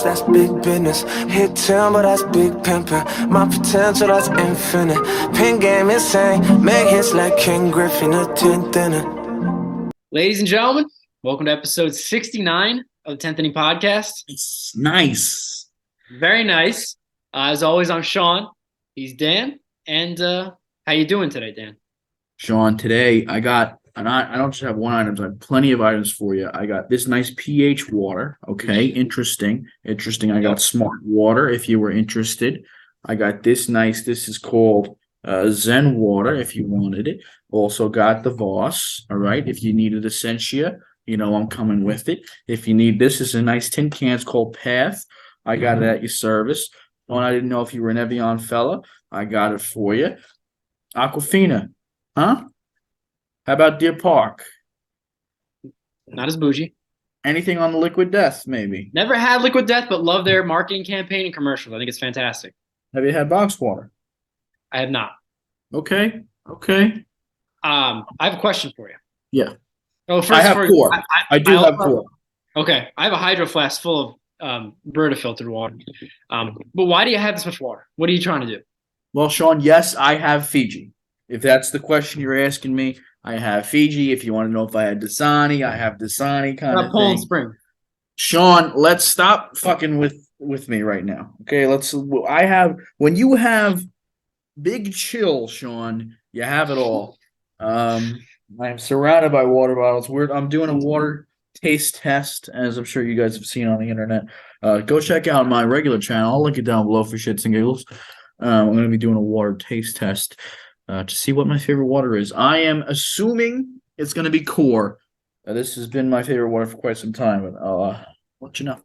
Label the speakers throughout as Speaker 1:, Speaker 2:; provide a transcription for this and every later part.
Speaker 1: That's big business. Hit 10, but that's big pimpin'. My potential, that's infinite. Pin game insane. Make hits like King Griffin, a 10th inning.
Speaker 2: Ladies and gentlemen, welcome to episode 69 of the 10th Inning Podcast.
Speaker 3: It's nice.
Speaker 2: Very nice. As always, I'm Sean. He's Dan. And how you doing today, Dan?
Speaker 3: Sean, today I don't just have one item, I have plenty of items for you. I got this nice pH water. Okay, interesting. I got smart water if you were interested. I got this is called Zen water if you wanted it. Also got the Voss, all right, if you needed Essentia, I'm coming with it. If you need this is a nice tin can, it's called Path. I got it at your service. One, I didn't know if you were an Evian fella. I got it for you. Aquafina, huh? How about Deer Park?
Speaker 2: Not as bougie.
Speaker 3: Anything on the Liquid Death, maybe?
Speaker 2: Never had Liquid Death, but love their marketing campaign and commercials. I think it's fantastic.
Speaker 3: Have you had box water?
Speaker 2: I have not.
Speaker 3: Okay.
Speaker 2: I have a question for you.
Speaker 3: Yeah.
Speaker 2: Oh, first
Speaker 3: I have four. I do have four.
Speaker 2: Okay. I have a hydro flask full of Brita filtered water. But why do you have this much water? What are you trying to do?
Speaker 3: Well, Sean, yes, I have Fiji. If that's the question you're asking me, I have Fiji. If you want to know if I had Dasani, I have Dasani kind of
Speaker 2: Poland
Speaker 3: thing.
Speaker 2: Spring.
Speaker 3: Sean, let's stop fucking with me right now. Okay, when you have Big Chill, Sean, you have it all. I'm surrounded by water bottles. I'm doing a water taste test, as I'm sure you guys have seen on the internet. Go check out my regular channel. I'll link it down below for shits and giggles. I'm going to be doing a water taste test to see what my favorite water is. I am assuming it's going to be Core. This has been my favorite water for quite some time, but I'll let you know.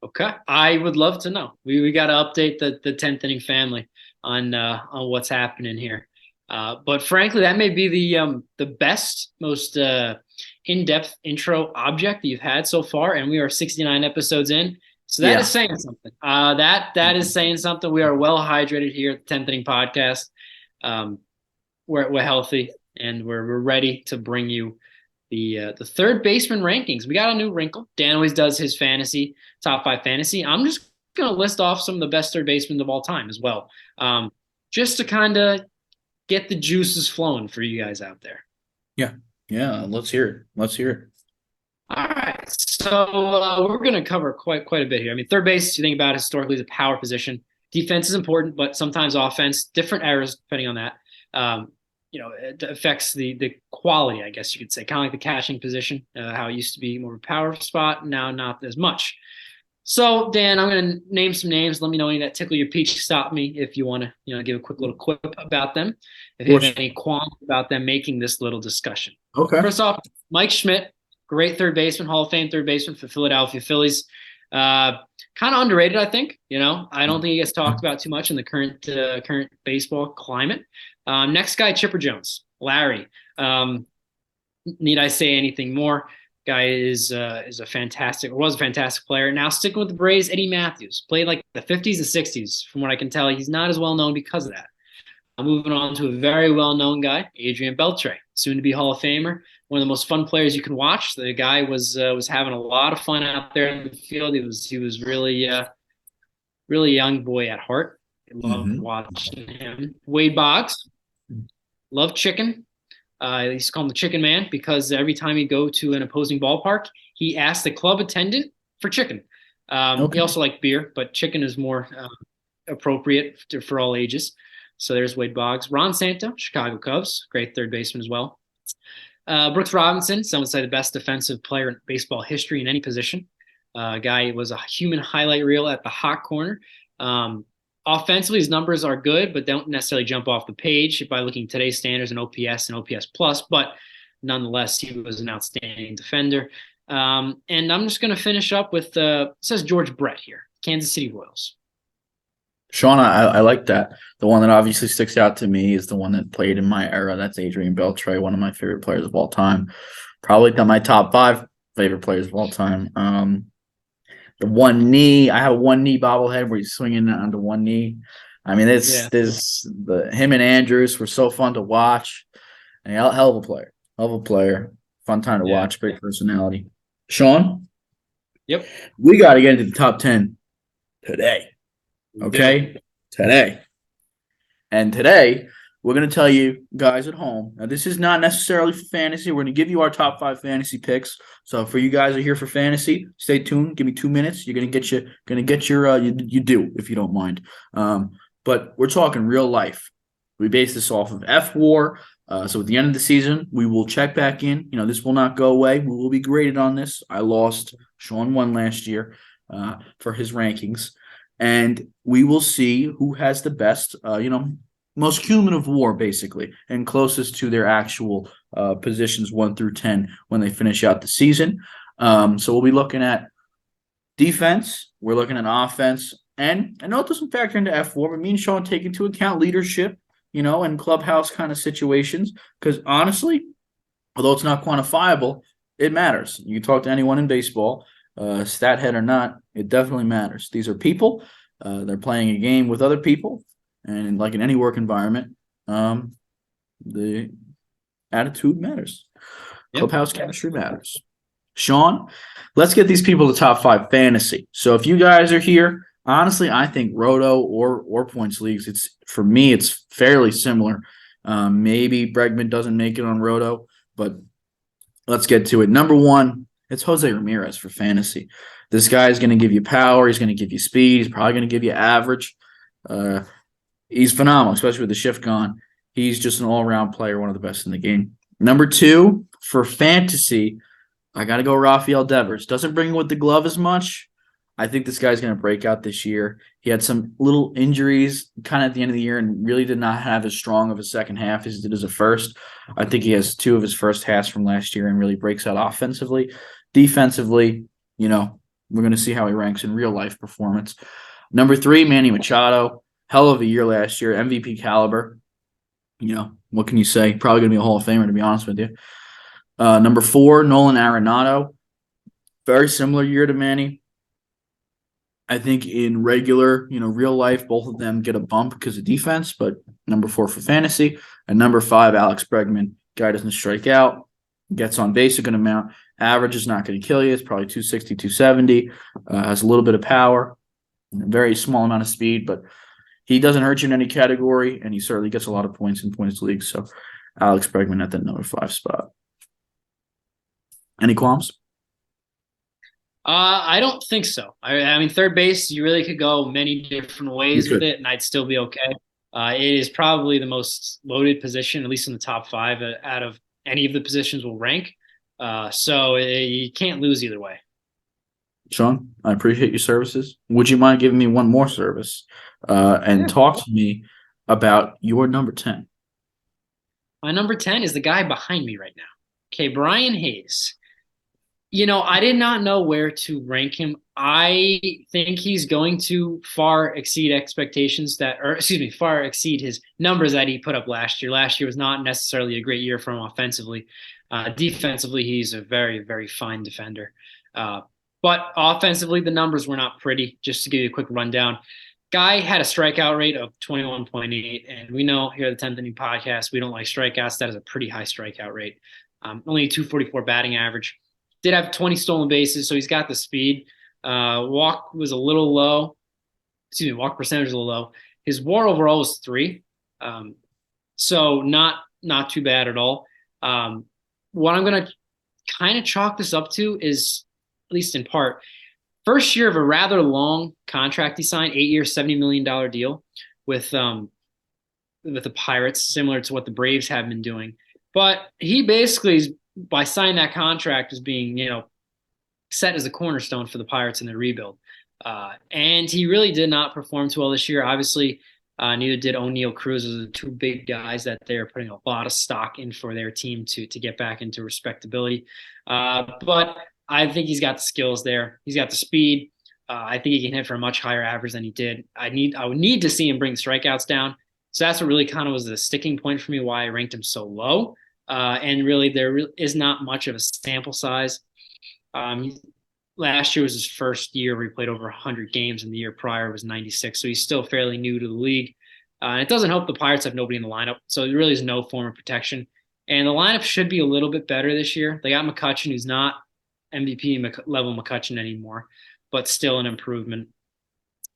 Speaker 2: Okay, I would love to know. We got to update the 10th inning family on what's happening here. But frankly, that may be the best, most in-depth intro object that you've had so far, and we are 69 episodes in. So that is saying something. That is saying something. We are well hydrated here at the 10th Inning Podcast. We're healthy, and we're ready to bring you the third baseman rankings. We got a new wrinkle. Dan always does his fantasy, top 5 fantasy. I'm just going to list off some of the best third basemen of all time as well, just to kind of get the juices flowing for you guys out there.
Speaker 3: Yeah. Let's hear it.
Speaker 2: All right, so we're going to cover quite a bit here. I mean, third base, you think about it, historically, is a power position. Defense is important, but sometimes offense, different errors depending on that. It affects the quality, I guess you could say, kind of like the catching position, how it used to be more of a power spot, now not as much. So, Dan, I'm going to name some names. Let me know any that tickle your peach. Stop me if you want to, give a quick little quip about them. If you have any qualms about them making this little discussion.
Speaker 3: Okay.
Speaker 2: First off, Mike Schmidt. Great third baseman, Hall of Fame third baseman for Philadelphia Phillies. Kind of underrated, I think. I don't think he gets talked about too much in the current baseball climate. Next guy, Chipper Jones, Larry. Need I say anything more? Guy was a fantastic player. Now sticking with the Braves, Eddie Matthews played like the 50s and 60s. From what I can tell, he's not as well known because of that. Moving on to a very well-known guy, Adrian Beltre, soon to be Hall of Famer. One of the most fun players you can watch. The guy was having a lot of fun out there in the field. He was really young boy at heart. I loved watching him. Wade Boggs, loved chicken. They used to call him the Chicken Man because every time he'd go to an opposing ballpark, he asked the club attendant for chicken. He also liked beer, but chicken is more appropriate for all ages. So there's Wade Boggs. Ron Santo, Chicago Cubs, great third baseman as well. Brooks Robinson, some would say the best defensive player in baseball history in any position. Guy was a human highlight reel at the hot corner. Offensively, his numbers are good, but don't necessarily jump off the page by looking at today's standards in OPS and OPS plus. But nonetheless, he was an outstanding defender. And I'm just going to finish up with it says George Brett here, Kansas City Royals.
Speaker 3: Sean, I like that. The one that obviously sticks out to me is the one that played in my era. That's Adrian Beltre, one of my favorite players of all time. Probably my top 5 favorite players of all time. The one knee, I have a one knee bobblehead where he's swinging onto one knee. I mean, him and Andrews were so fun to watch. And hell of a player. Fun time to watch. Great personality. Sean?
Speaker 2: Yep.
Speaker 3: We got to get into the top 10 today.
Speaker 2: We
Speaker 3: Okay? Today. And today, we're going to tell you guys at home. Now, this is not necessarily for fantasy. We're going to give you our top 5 fantasy picks. So, for you guys who are here for fantasy, stay tuned. Give me 2 minutes. You're going to get your you do if you don't mind. But we're talking real life. We base this off of F War. So at the end of the season, we will check back in. This will not go away. We will be graded on this. I lost. Sean won last year for his rankings. And we will see who has the best, most cumulative war, basically, and closest to their actual positions 1 through 10 when they finish out the season. So we'll be looking at defense. We're looking at offense. And I know it doesn't factor into F4, but me and Sean take into account leadership, and clubhouse kind of situations. Because honestly, although it's not quantifiable, it matters. You can talk to anyone in baseball, stat head or not, it definitely matters. These are people. They're playing a game with other people. And like in any work environment, the attitude matters. Yep. Clubhouse chemistry matters. Sean, let's get these people to top 5 fantasy. So if you guys are here, honestly, I think Roto or points leagues, for me, it's fairly similar. Maybe Bregman doesn't make it on Roto, but let's get to it. Number 1, it's Jose Ramirez for fantasy. This guy is going to give you power. He's going to give you speed. He's probably going to give you average. He's phenomenal, especially with the shift gone. He's just an all-around player, one of the best in the game. Number 2, for fantasy, I got to go Rafael Devers. Doesn't bring with the glove as much. I think this guy's going to break out this year. He had some little injuries kind of at the end of the year and really did not have as strong of a second half as he did as a first. I think he has 2 of his first halves from last year and really breaks out offensively. Defensively, we're going to see how he ranks in real-life performance. Number 3, Manny Machado. Hell of a year last year, MVP caliber. What can you say? Probably going to be a Hall of Famer, to be honest with you. Number 4, Nolan Arenado. Very similar year to Manny. I think in regular, real life, both of them get a bump because of defense, but number 4 for fantasy. And number 5, Alex Bregman. Guy doesn't strike out, gets on base a good amount. Average is not going to kill you. It's probably 260, 270. Has a little bit of power, a very small amount of speed, but he doesn't hurt you in any category, and he certainly gets a lot of points in points leagues. So Alex Bregman at that number 5 spot. Any qualms?
Speaker 2: I don't think so. I mean, third base, you really could go many different ways with it, and I'd still be okay. It is probably the most loaded position, at least in the top 5 out of any of the positions will rank. So you can't lose either way.
Speaker 3: Sean, I appreciate your services. Would you mind giving me one more service and talk to me about your number 10?
Speaker 2: My number 10 is the guy behind me right now. Okay, Brian Hayes. I did not know where to rank him. I think he's going to far exceed far exceed his numbers that he put up last year. Last year was not necessarily a great year for him offensively. Defensively, he's a very, very fine defender. But offensively, the numbers were not pretty. Just to give you a quick rundown, guy had a strikeout rate of 21.8, and we know here at the 10th Inning Podcast, we don't like strikeouts. That is a pretty high strikeout rate. Only a 244 batting average. Did have 20 stolen bases, so he's got the speed. Walk was a little low. Walk percentage was a little low. His WAR overall was 3, so not too bad at all. What I'm going to kind of chalk this up to is, at least in part, first year of a rather long contract he signed, 8 years, $70 million deal with the Pirates, similar to what the Braves have been doing. But he basically is, by signing that contract, as being, set as a cornerstone for the Pirates in their rebuild. And he really did not perform too well this year. Obviously, neither did O'Neal Cruz. Those are the 2 big guys that they're putting a lot of stock in for their team to get back into respectability. But I think he's got the skills there. He's got the speed. I think he can hit for a much higher average than he did. I would need to see him bring the strikeouts down. So that's what really kind of was the sticking point for me, why I ranked him so low. And really, there is not much of a sample size. Last year was his first year where he played over 100 games, and the year prior was 96. So he's still fairly new to the league. And it doesn't help the Pirates have nobody in the lineup. So there really is no form of protection. And the lineup should be a little bit better this year. They got McCutchen, who's not level McCutchen anymore, but still an improvement.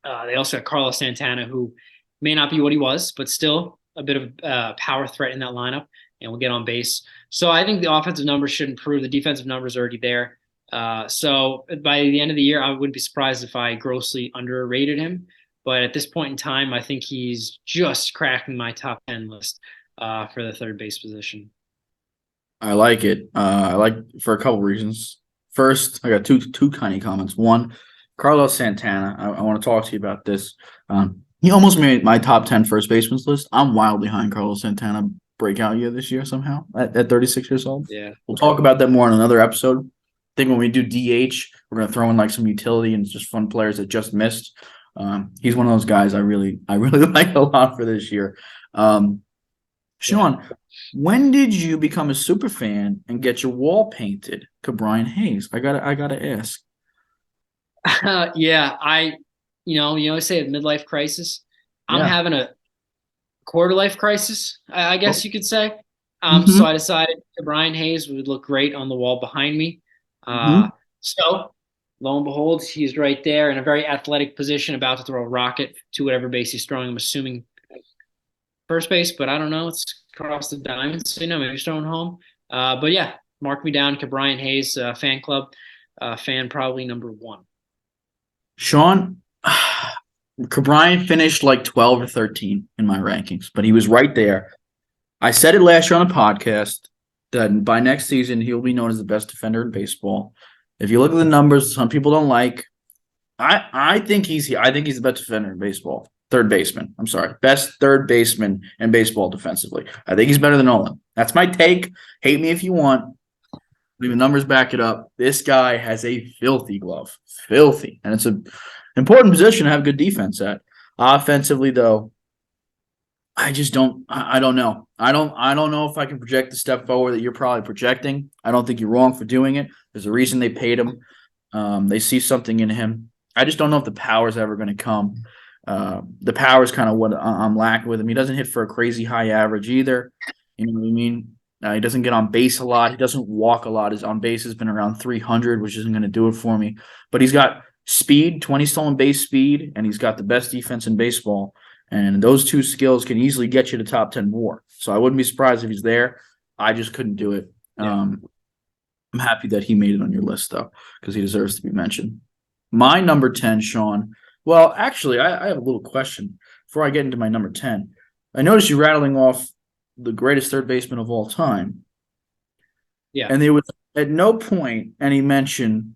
Speaker 2: They also have Carlos Santana, who may not be what he was, but still a bit of power threat in that lineup and will get on base. So I think the offensive numbers should improve. The defensive numbers are already there. So by the end of the year, I wouldn't be surprised if I grossly underrated him. But at this point in time, I think he's just cracking my top 10 list for the third base position.
Speaker 3: I like it. I like for a couple reasons. First, I got two tiny comments. One, Carlos Santana. I want to talk to you about this. He almost made my top 10 first baseman list. I'm wild behind Carlos Santana breakout year this year somehow at 36 years old.
Speaker 2: Yeah.
Speaker 3: We'll talk about that more in another episode. I think when we do DH, we're going to throw in like some utility and just fun players that just missed. He's one of those guys I really like a lot for this year. Sean, when did you become a super fan and get your wall painted to Brian Hayes? I gotta ask.
Speaker 2: Yeah, you say a midlife crisis. I'm
Speaker 3: Yeah.
Speaker 2: having a quarter life crisis, I guess you could say.
Speaker 3: Mhm.
Speaker 2: So I decided Brian Hayes would look great on the wall behind me. So lo and behold, he's right there in a very athletic position, about to throw a rocket to whatever base he's throwing. I'm assuming first base, but I don't know. It's across the diamond, so maybe he's throwing home. But yeah, mark me down to Brian Hayes fan club, fan probably number 1.
Speaker 3: Sean, Brian finished like 12 or 13 in my rankings, but he was right there. I said it last year on a podcast that by next season he'll be known as the best defender in baseball. If you look at the numbers, some people don't like. I think he's the best defender in baseball. Third baseman. I'm sorry. Best third baseman in baseball defensively. I think he's better than Nolan. That's my take. Hate me if you want. The numbers back it up. This guy has a filthy glove. Filthy. And it's an important position to have good defense at. Offensively, though, I just don't – I don't know. I don't know if I can project the step forward that you're probably projecting. I don't think you're wrong for doing it. There's a reason they paid him. They see something in him. I just don't know if the power's ever going to come. The power is kind of what I'm lacking with him. He doesn't hit for a crazy high average either. You know what I mean? He doesn't get on base a lot. He doesn't walk a lot. His on base has been around 300, which isn't going to do it for me. But he's got speed, 20 stolen base speed, and he's got the best defense in baseball. And those two skills can easily get you to top 10 WAR. So I wouldn't be surprised if he's there. I just couldn't do it.
Speaker 2: Yeah.
Speaker 3: I'm happy that he made it on your list, though, because he deserves to be mentioned. My number 10, Sean. Well, actually, I have a little question before I get into my number 10. I noticed you rattling off the greatest third baseman of all time.
Speaker 2: Yeah.
Speaker 3: And there was at no point any mention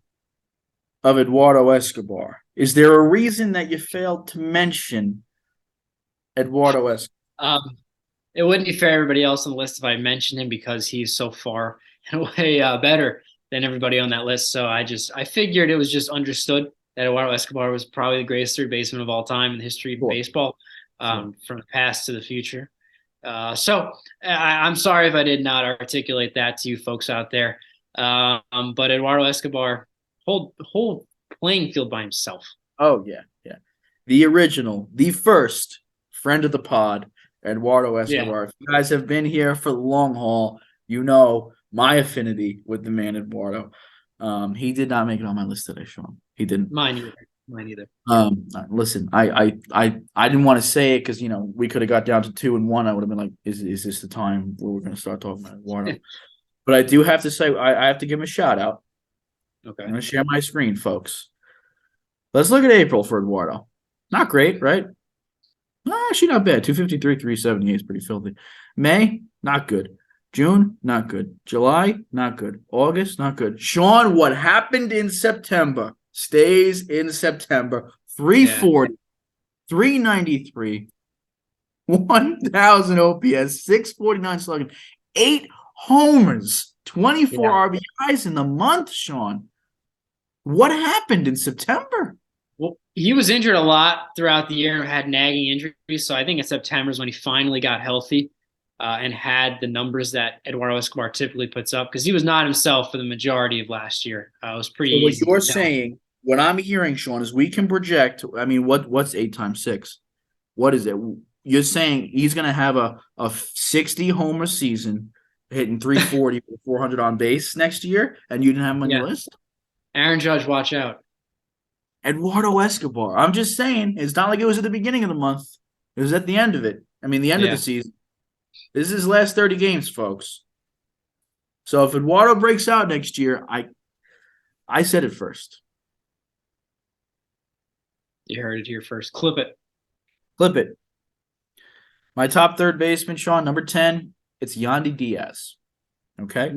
Speaker 3: of Eduardo Escobar. Is there a reason that you failed to mention Eduardo Escobar?
Speaker 2: It wouldn't be fair to everybody else on the list if I mentioned him, because he's so far and way better than everybody on that list. So I figured it was just understood that Eduardo Escobar was probably the greatest third baseman of all time in the history of baseball, from the past to the future. So I'm sorry if I did not articulate that to you folks out there. But Eduardo Escobar, whole playing field by himself.
Speaker 3: Oh, yeah. The original, the first friend of the pod, Eduardo Escobar.
Speaker 2: Yeah.
Speaker 3: If you guys have been here for the long haul, you know my affinity with the man Eduardo. He did not make it on my list today, Sean. He didn't.
Speaker 2: Mine either.
Speaker 3: Listen, I didn't want to say it because we could have got down to 2 and 1. I would have been like, is this the time where we're going to start talking about Eduardo? But I do have to say, I have to give him a shout out.
Speaker 2: Okay.
Speaker 3: I'm going to share my screen, folks. Let's look at April for Eduardo. Not great, right? Actually, not bad. 253, 378 is pretty filthy. May, not good. June, not good. July, not good. August, not good. Sean, what happened in September stays in September. 340, 393, 1,000 OPS, 649 slugging, 8 homers, 24 RBIs in the month, Sean. What happened in September?
Speaker 2: Well, he was injured a lot throughout the year and had nagging injuries. So I think in September is when he finally got healthy and had the numbers that Eduardo Escobar typically puts up, because he was not himself for the majority of last year. It was pretty easy.
Speaker 3: What you're saying, what I'm hearing, Sean, is we can project. I mean, what's 8 times 6? What is it? You're saying he's going to have a 60 homer season, hitting 340 with 400 on base next year, and you didn't have him on your list?
Speaker 2: Aaron Judge, watch out.
Speaker 3: Eduardo Escobar. I'm just saying, it's not like it was at the beginning of the month. It was at the end of it. I mean, the end of the season. This is his last 30 games, folks. So if Eduardo breaks out next year, I said it first.
Speaker 2: You heard it here first. Clip it.
Speaker 3: Flip it. My top third baseman, Sean, number 10, it's Yandy Diaz. Okay?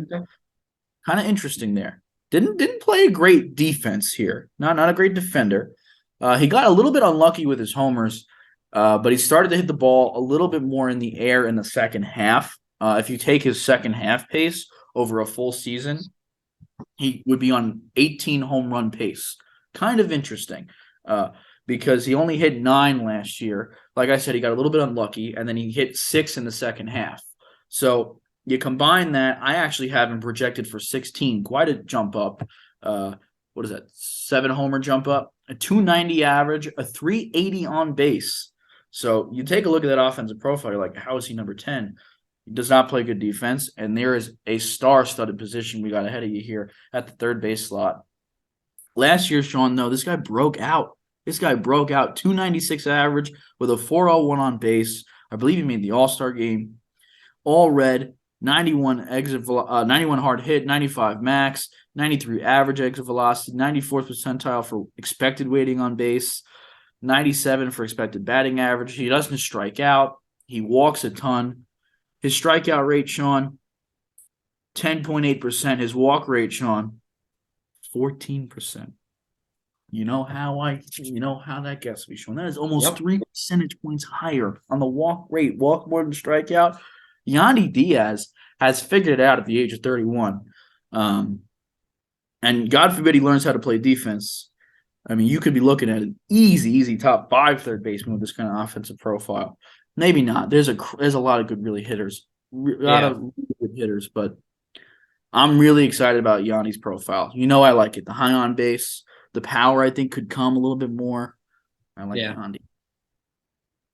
Speaker 3: Kind of interesting there. Didn't play a great defense here. Not a great defender. He got a little bit unlucky with his homers, but he started to hit the ball a little bit more in the air in the second half. If you take his second half pace over a full season, he would be on 18 home run pace. Kind of interesting because he only hit 9 last year. Like I said, he got a little bit unlucky, and then he hit 6 in the second half. So you combine that, I actually have him projected for 16, quite a jump up. What is that? 7 homer jump up, a 290 average, a 380 on base. So you take a look at that offensive profile, you're like, how is he number 10? He does not play good defense, and there is a star-studded position we got ahead of you here at the third base slot. Last year, Sean, no, this guy broke out. 296 average with a 401 on base. I believe he made the All-Star game. All red, 91 91 hard hit, 95 max, 93 average exit velocity, 94th percentile for expected weighting on base, 97 for expected batting average. He doesn't strike out. He walks a ton. His strikeout rate, Sean, 10.8%. His walk rate, Sean, 14%. You know how that gets me, Sean. That is almost 3 percentage points higher on the walk rate. Walk more than strikeout. Yandy Diaz has figured it out at the age of 31. And God forbid he learns how to play defense. I mean, you could be looking at an easy top 5 third baseman with this kind of offensive profile. Maybe not. There's a lot of good hitters. But I'm really excited about Yandy's profile. You know I like it. The high on base, the power I think could come a little bit more. I like Yandy.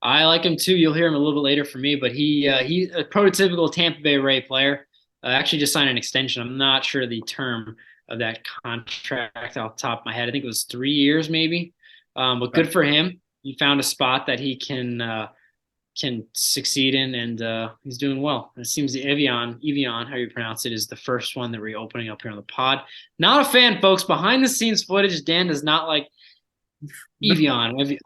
Speaker 2: I like him too. You'll hear him a little bit later from me, but he's a prototypical Tampa Bay Ray player. Actually just signed an extension. I'm not sure the term of that contract off the top of my head. I think it was 3 years maybe. But good for him. He found a spot that he can succeed in, and he's doing well. And it seems the Evian, how you pronounce it, is the first one that we're opening up here on the pod. Not a fan, folks. Behind the scenes footage, Dan does not like Evian.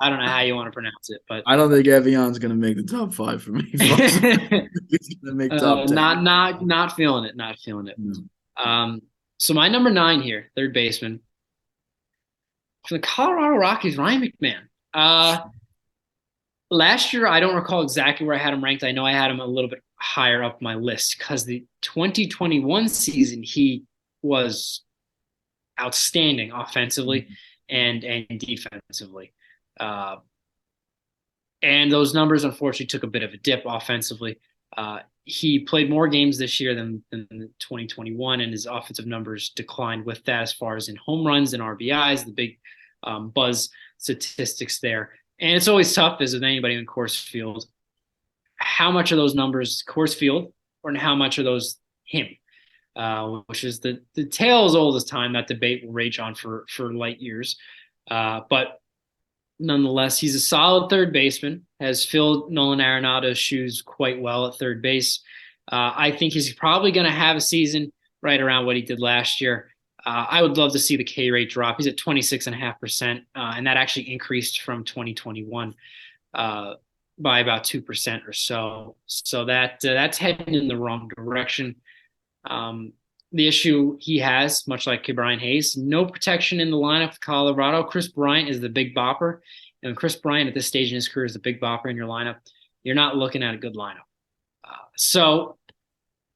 Speaker 2: I don't know how you want to pronounce it, but
Speaker 3: I don't think Evian's going to make the top 5 for me. He's going to make top 10.
Speaker 2: Not feeling it. Not feeling it. No. So my number 9 here, third baseman, from the Colorado Rockies, Ryan McMahon. Last year, I don't recall exactly where I had him ranked. I know I had him a little bit higher up my list because the 2021 season, he was outstanding offensively and defensively. And those numbers, unfortunately, took a bit of a dip offensively. He played more games this year than 2021, and his offensive numbers declined with that as far as in home runs and RBIs, the big buzz statistics there. And it's always tough, as with anybody in Coors Field. How much are those numbers Coors Field, or how much are those him? Which is the tale as old as time. That debate will rage on for light years. But nonetheless, he's a solid third baseman, has filled Nolan Arenado's shoes quite well at third base. I think he's probably going to have a season right around what he did last year. I would love to see the K rate drop. He's at 26.5%, and that actually increased from 2021 by about 2% or so. So that's heading in the wrong direction. The issue he has, much like Brian Hayes, no protection in the lineup for Colorado. Chris Bryant is the big bopper. And when Chris Bryant at this stage in his career is the big bopper in your lineup, you're not looking at a good lineup. So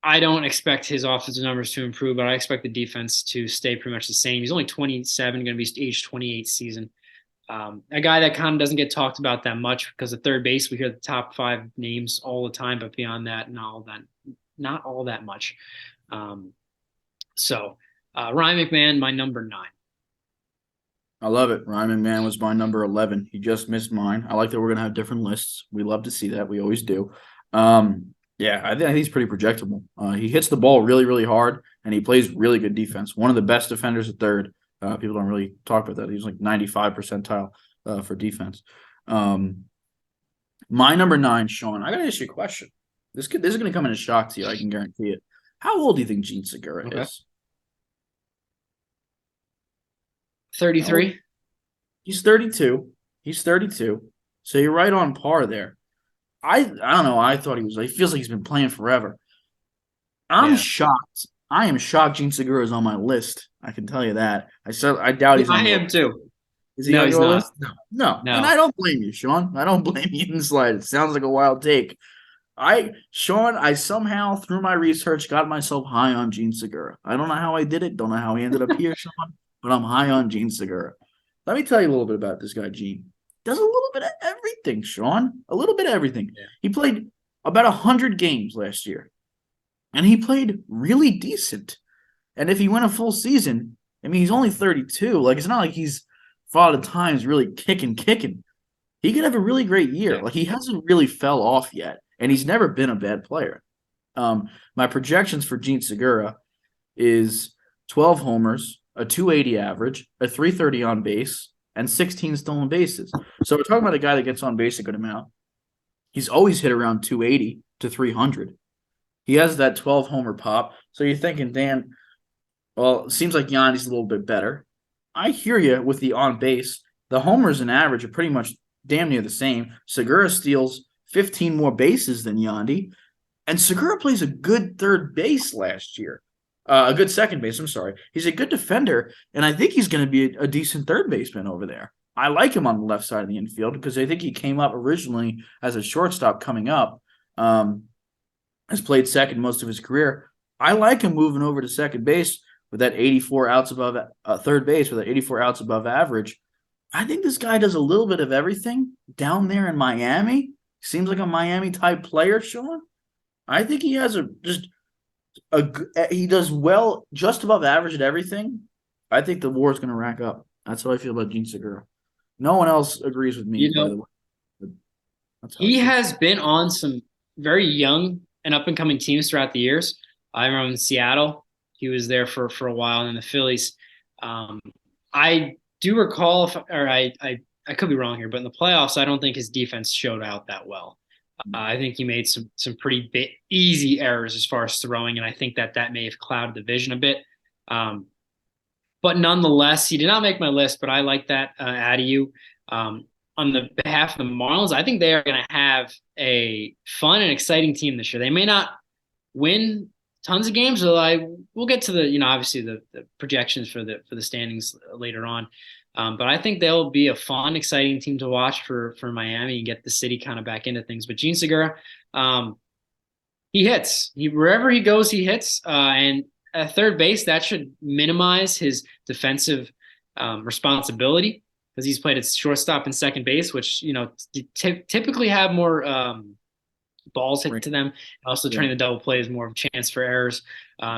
Speaker 2: I don't expect his offensive numbers to improve, but I expect the defense to stay pretty much the same. He's only 27, going to be age 28 season. A guy that kind of doesn't get talked about that much because at third base, we hear the top 5 names all the time, but beyond that, not all that much. So Ryan McMahon, my number 9.
Speaker 3: I love it. Ryan McMahon was my number 11. He just missed mine. I like that we're going to have different lists. We love to see that. We always do. Yeah, I think he's pretty projectable. He hits the ball really, really hard, and he plays really good defense. One of the best defenders at third People don't really talk about that. He's like 95 percentile for defense. My number 9, Sean, I got to ask you a question. This is going to come in a shock to you. I can guarantee it. How old do you think Gene Segura is?
Speaker 2: 33.
Speaker 3: He's 32. He's 32. So you're right on par there. I don't know. I thought he feels like he's been playing forever. I'm shocked. I am shocked Gene Segura is on my list. I can tell you that. I doubt he's on
Speaker 2: I am too.
Speaker 3: Is he
Speaker 2: No,
Speaker 3: on
Speaker 2: he's
Speaker 3: your
Speaker 2: not.
Speaker 3: list? No.
Speaker 2: No.
Speaker 3: And I don't blame you, Sean. I don't blame you in the slightest. It sounds like a wild take. Sean, I somehow, through my research, got myself high on Gene Segura. I don't know how I did it. Don't know how he ended up here, Sean, but I'm high on Gene Segura. Let me tell you a little bit about this guy, Gene. Does a little bit of everything, Sean. A little bit of everything. Yeah. He played about 100 games last year, and he played really decent. And if he went a full season, I mean, he's only 32. Like, it's not like he's fought at times really kicking. He could have a really great year. Yeah. Like, he hasn't really fell off yet, and he's never been a bad player. My projections for Gene Segura is 12 homers, a 280 average, a 330 on base, and 16 stolen bases. So we're talking about a guy that gets on base a good amount. He's always hit around 280 to 300. He has that 12 homer pop. So you're thinking, Dan, well, it seems like Yandy's a little bit better. I hear you with the on base. The homers and average are pretty much damn near the same. Segura steals 15 more bases than Yandy. And Segura plays a good third base last year. A good second base, I'm sorry. He's a good defender, and I think he's going to be a decent third baseman over there. I like him on the left side of the infield because I think he came up originally as a shortstop coming up. Has played second most of his career. I like him moving over to second base with that 84 outs above third base with that 84 outs above average. I think this guy does a little bit of everything down there in Miami. Seems like a Miami-type player, Sean. I think he has he does well, just above average at everything. I think the war is going to rack up. That's how I feel about Gene Segura. No one else agrees with me, by the way.
Speaker 2: He has been on some very young and up-and-coming teams throughout the years. I remember in Seattle. He was there for a while, and in the Phillies. I do recall, I could be wrong here, but in the playoffs, I don't think his defense showed out that well. I think he made some pretty easy errors as far as throwing, and I think that may have clouded the vision a bit. But nonetheless, he did not make my list, but I like that out of you. On the behalf of the Marlins, I think they are going to have a fun and exciting team this year. They may not win tons of games, so we'll get to the, obviously the projections for the standings later on. But I think they'll be a fun, exciting team to watch for Miami and get the city kind of back into things. But Gene Segura, he hits. Wherever he goes, he hits. And at third base, that should minimize his defensive responsibility because he's played at shortstop and second base, which typically have more balls hit to them. Also, turning the double play is more of a chance for errors.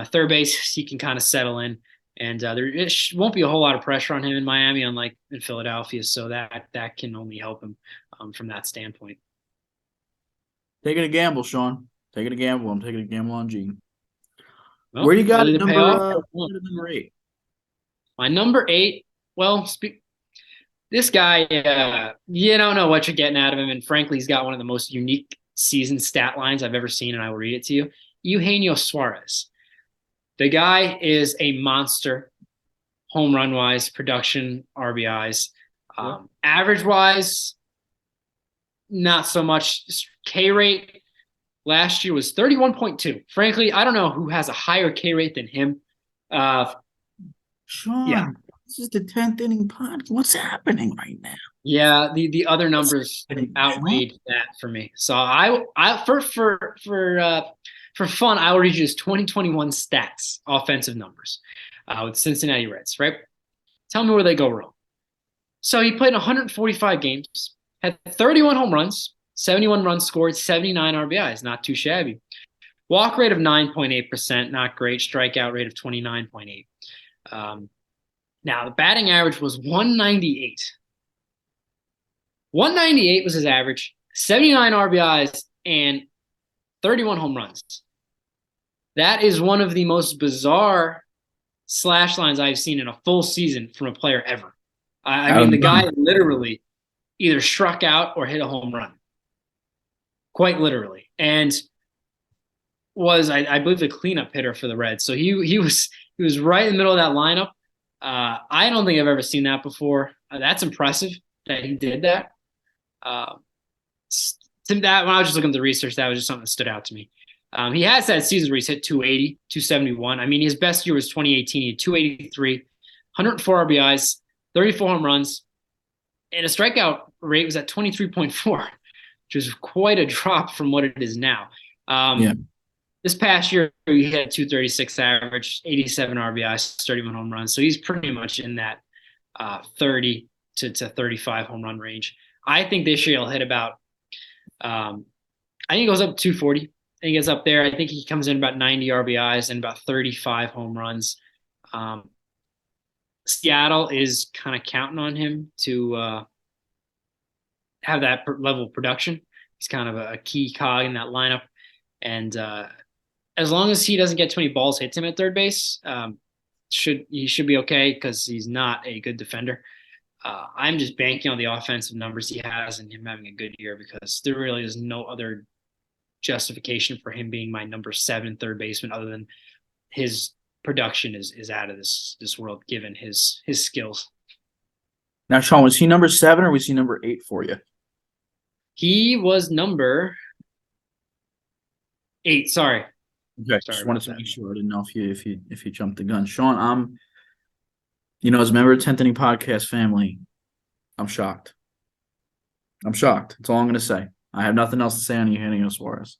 Speaker 2: Third base, he can kind of settle in. And there won't be a whole lot of pressure on him in Miami, unlike in Philadelphia. So that can only help him from that standpoint.
Speaker 3: Taking a gamble, Sean. Taking a gamble. I'm taking a gamble on Gene.
Speaker 2: Well,
Speaker 3: where do you got number 8?
Speaker 2: My number 8, well, this guy, you don't know what you're getting out of him. And frankly, he's got one of the most unique season stat lines I've ever seen, and I will read it to you. Eugenio Suarez. The guy is a monster, home run wise, production, RBIs. Average wise, not so much. K rate last year was 31.2. Frankly, I don't know who has a higher K rate than him.
Speaker 3: Sean, this is the 10th inning podcast. What's happening right now?
Speaker 2: Yeah, the other numbers outweighed that for me. So I for fun, I will read you his 2021 stats, offensive numbers, with Cincinnati Reds, right? Tell me where they go wrong. So he played 145 games, had 31 home runs, 71 runs scored, 79 RBIs, not too shabby. Walk rate of 9.8%, not great. Strikeout rate of 29.8. Now, the batting average was 198. 198 was his average, 79 RBIs, and 31 home runs. That is one of the most bizarre slash lines I've seen in a full season from a player ever. I
Speaker 3: Out
Speaker 2: mean,
Speaker 3: of
Speaker 2: the guy
Speaker 3: none.
Speaker 2: literally either struck out or hit a home run, quite literally, and was I believe the cleanup hitter for the Reds. So he was right in the middle of that lineup. I don't think I've ever seen that before. That's impressive that he did that. Uh, that when I was just looking at the research, that was just something that stood out to me. He has had seasons where he's hit 280, 271. I mean, his best year was 2018. He had 283, 104 RBIs, 34 home runs, and his strikeout rate was at 23.4, which is quite a drop from what it is now.
Speaker 3: Yeah.
Speaker 2: This past year, he had 236 average, 87 RBIs, 31 home runs. So he's pretty much in that 30 to 35 home run range. I think this year he'll hit about, I think he goes up 240. I think he gets up there. I think he comes in about 90 RBIs and about 35 home runs. Seattle is kind of counting on him to have that level of production. He's kind of a key cog in that lineup. And as long as he doesn't get too many balls hit to him at third base, he should be okay because he's not a good defender. I'm just banking on the offensive numbers he has and him having a good year because there really is no other justification for him being my number 7 third baseman other than his production is out of this world given his skills.
Speaker 3: Now, Sean, was he number 7 or was he number 8 for you?
Speaker 2: He was number 8. Sorry.
Speaker 3: Okay, just wanted to make sure. I didn't know if you jumped the gun, Sean. As a member of 10th Inning Podcast family, I'm shocked. That's all I'm going to say. I have nothing else to say on Eugenio Suarez.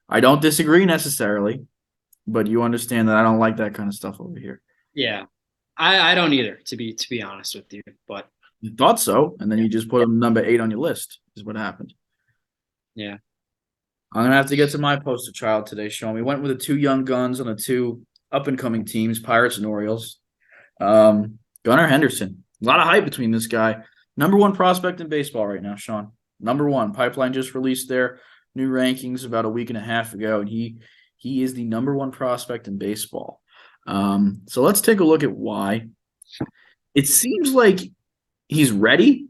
Speaker 3: I don't disagree necessarily, but you understand that I don't like that kind of stuff over here.
Speaker 2: Yeah, I don't either. To be honest with you, but
Speaker 3: you thought so, and then you just put him number 8 on your list. Is what happened.
Speaker 2: Yeah.
Speaker 3: I'm going to have to get to my poster child today, Sean. We went with the 2 young guns on the 2 up-and-coming teams, Pirates and Orioles. Gunnar Henderson. A lot of hype between this guy. Number 1 prospect in baseball right now, Sean. Number 1. Pipeline just released their new rankings about a week and a half ago, and he is the number 1 prospect in baseball. So let's take a look at why. It seems like he's ready.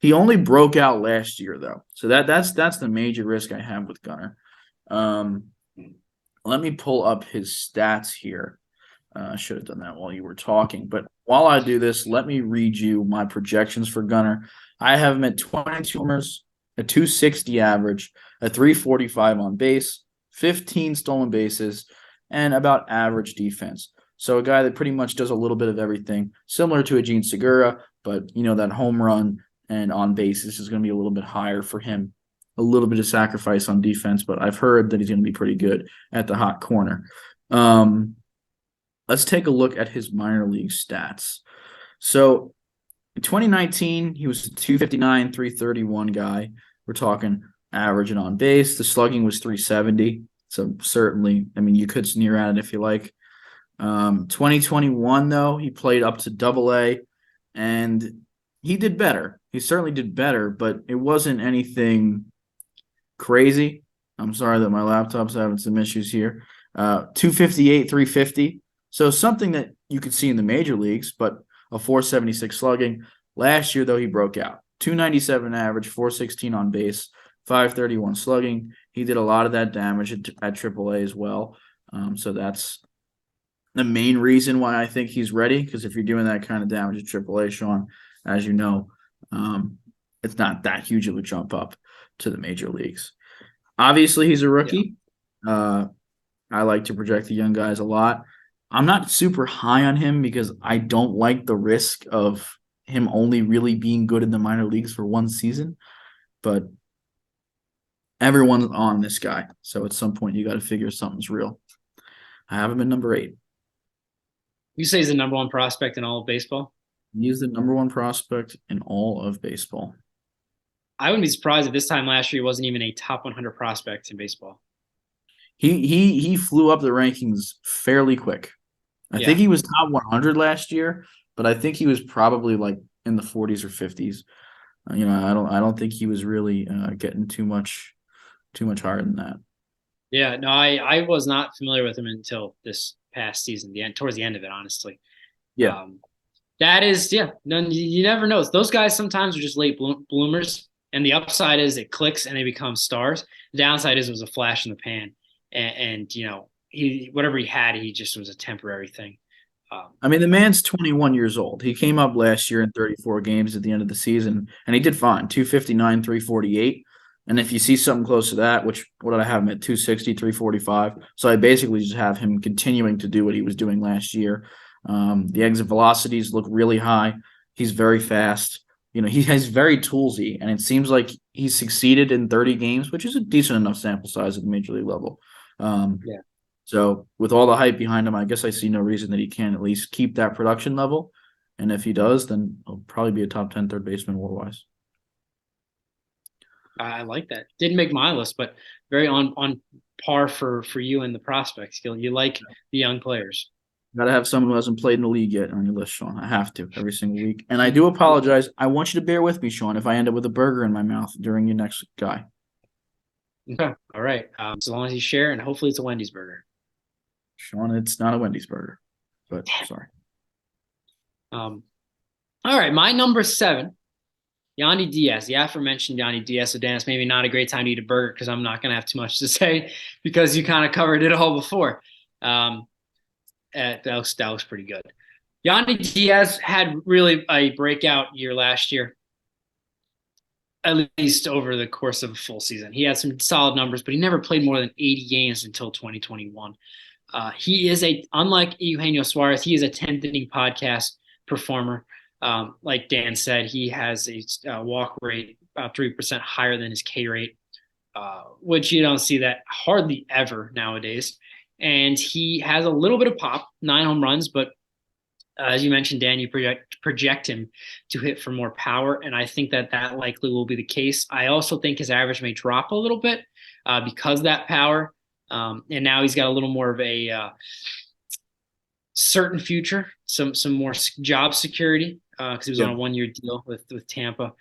Speaker 3: He only broke out last year, though. So that's the major risk I have with Gunnar. Let me pull up his stats here. I should have done that while you were talking. But while I do this, let me read you my projections for Gunnar. I have him at 22 homers, a 260 average, a 345 on base, 15 stolen bases, and about average defense. So a guy that pretty much does a little bit of everything, similar to a Gene Segura, but that home run and on bases is going to be a little bit higher for him. A little bit of sacrifice on defense, but I've heard that he's going to be pretty good at the hot corner. Let's take a look at his minor league stats. So in 2019, he was a 259, 331 guy. We're talking average and on base. The slugging was 370. So certainly, you could sneer at it if you like. 2021, though, he played up to Double-A, and he did better. He certainly did better, but it wasn't anything crazy. I'm sorry that my laptop's having some issues here. 258, 350. So something that you could see in the major leagues, but a 476 slugging. Last year, though, he broke out. 297 average, 416 on base, 531 slugging. He did a lot of that damage at AAA as well. So that's the main reason why I think he's ready, because if you're doing that kind of damage at AAA, Sean, as you know, it's not that huge of a jump up to the major leagues. Obviously, he's a rookie. Yeah. I like to project the young guys a lot. I'm not super high on him because I don't like the risk of him only really being good in the minor leagues for one season. But everyone's on this guy. So at some point, you got to figure something's real. I have him at number 8.
Speaker 2: You say he's the number 1 prospect in all of baseball?
Speaker 3: He's the number 1 prospect in all of baseball.
Speaker 2: I wouldn't be surprised if this time last year he wasn't even a top 100 prospect in baseball.
Speaker 3: He flew up the rankings fairly quick. I think he was top 100 last year, but I think he was probably like in the 40s or 50s. I don't think he was really getting too much higher than that.
Speaker 2: Yeah, no, I was not familiar with him until this past season, towards the end of it, honestly.
Speaker 3: Yeah.
Speaker 2: That is, yeah. You never know. Those guys sometimes are just late bloomers, and the upside is it clicks and they become stars. The downside is it was a flash in the pan, and whatever he had, he just was a temporary thing.
Speaker 3: I mean, the man's 21 years old. He came up last year in 34 games at the end of the season, and he did fine, 259, 348. And if you see something close to that, what did I have him at, 260, 345? So I basically just have him continuing to do what he was doing last year. The exit velocities look really high. He's very fast. He has very toolsy, and it seems like he's succeeded in 30 games, which is a decent enough sample size at the major league level.
Speaker 2: Yeah.
Speaker 3: So with all the hype behind him, I guess I see no reason that he can't at least keep that production level. And if he does, then he'll probably be a top 10 third baseman war-wise.
Speaker 2: I like that. Didn't make my list, but very on par for you and the prospects. You like the young players.
Speaker 3: Got to have someone who hasn't played in the league yet on your list, Sean. I have to every single week. And I do apologize. I want you to bear with me, Sean, if I end up with a burger in my mouth during your next guy.
Speaker 2: Okay. All right. As long as you share, and hopefully it's a Wendy's burger.
Speaker 3: Sean, it's not a Wendy's burger, but sorry.
Speaker 2: All right. My number 7, Yandy Diaz, the aforementioned Yandy Diaz. So, Dan, it's maybe not a great time to eat a burger because I'm not going to have too much to say because you kind of covered it all before. That looks pretty good. Yandy Diaz had really a breakout year last year, at least over the course of a full season. He had some solid numbers, but he never played more than 80 games until 2021. He is unlike Eugenio Suarez, he is a 10th inning podcast performer. Like Dan said, he has a walk rate about 3% higher than his K rate, which you don't see that hardly ever nowadays. And he has a little bit of pop, 9 home runs, but as you mentioned, Dan, you project him to hit for more power, and I think that likely will be the case. I also think his average may drop a little bit because of that power. And now he's got a little more of a certain future, some more job security because he was on a 1-year deal with Tampa.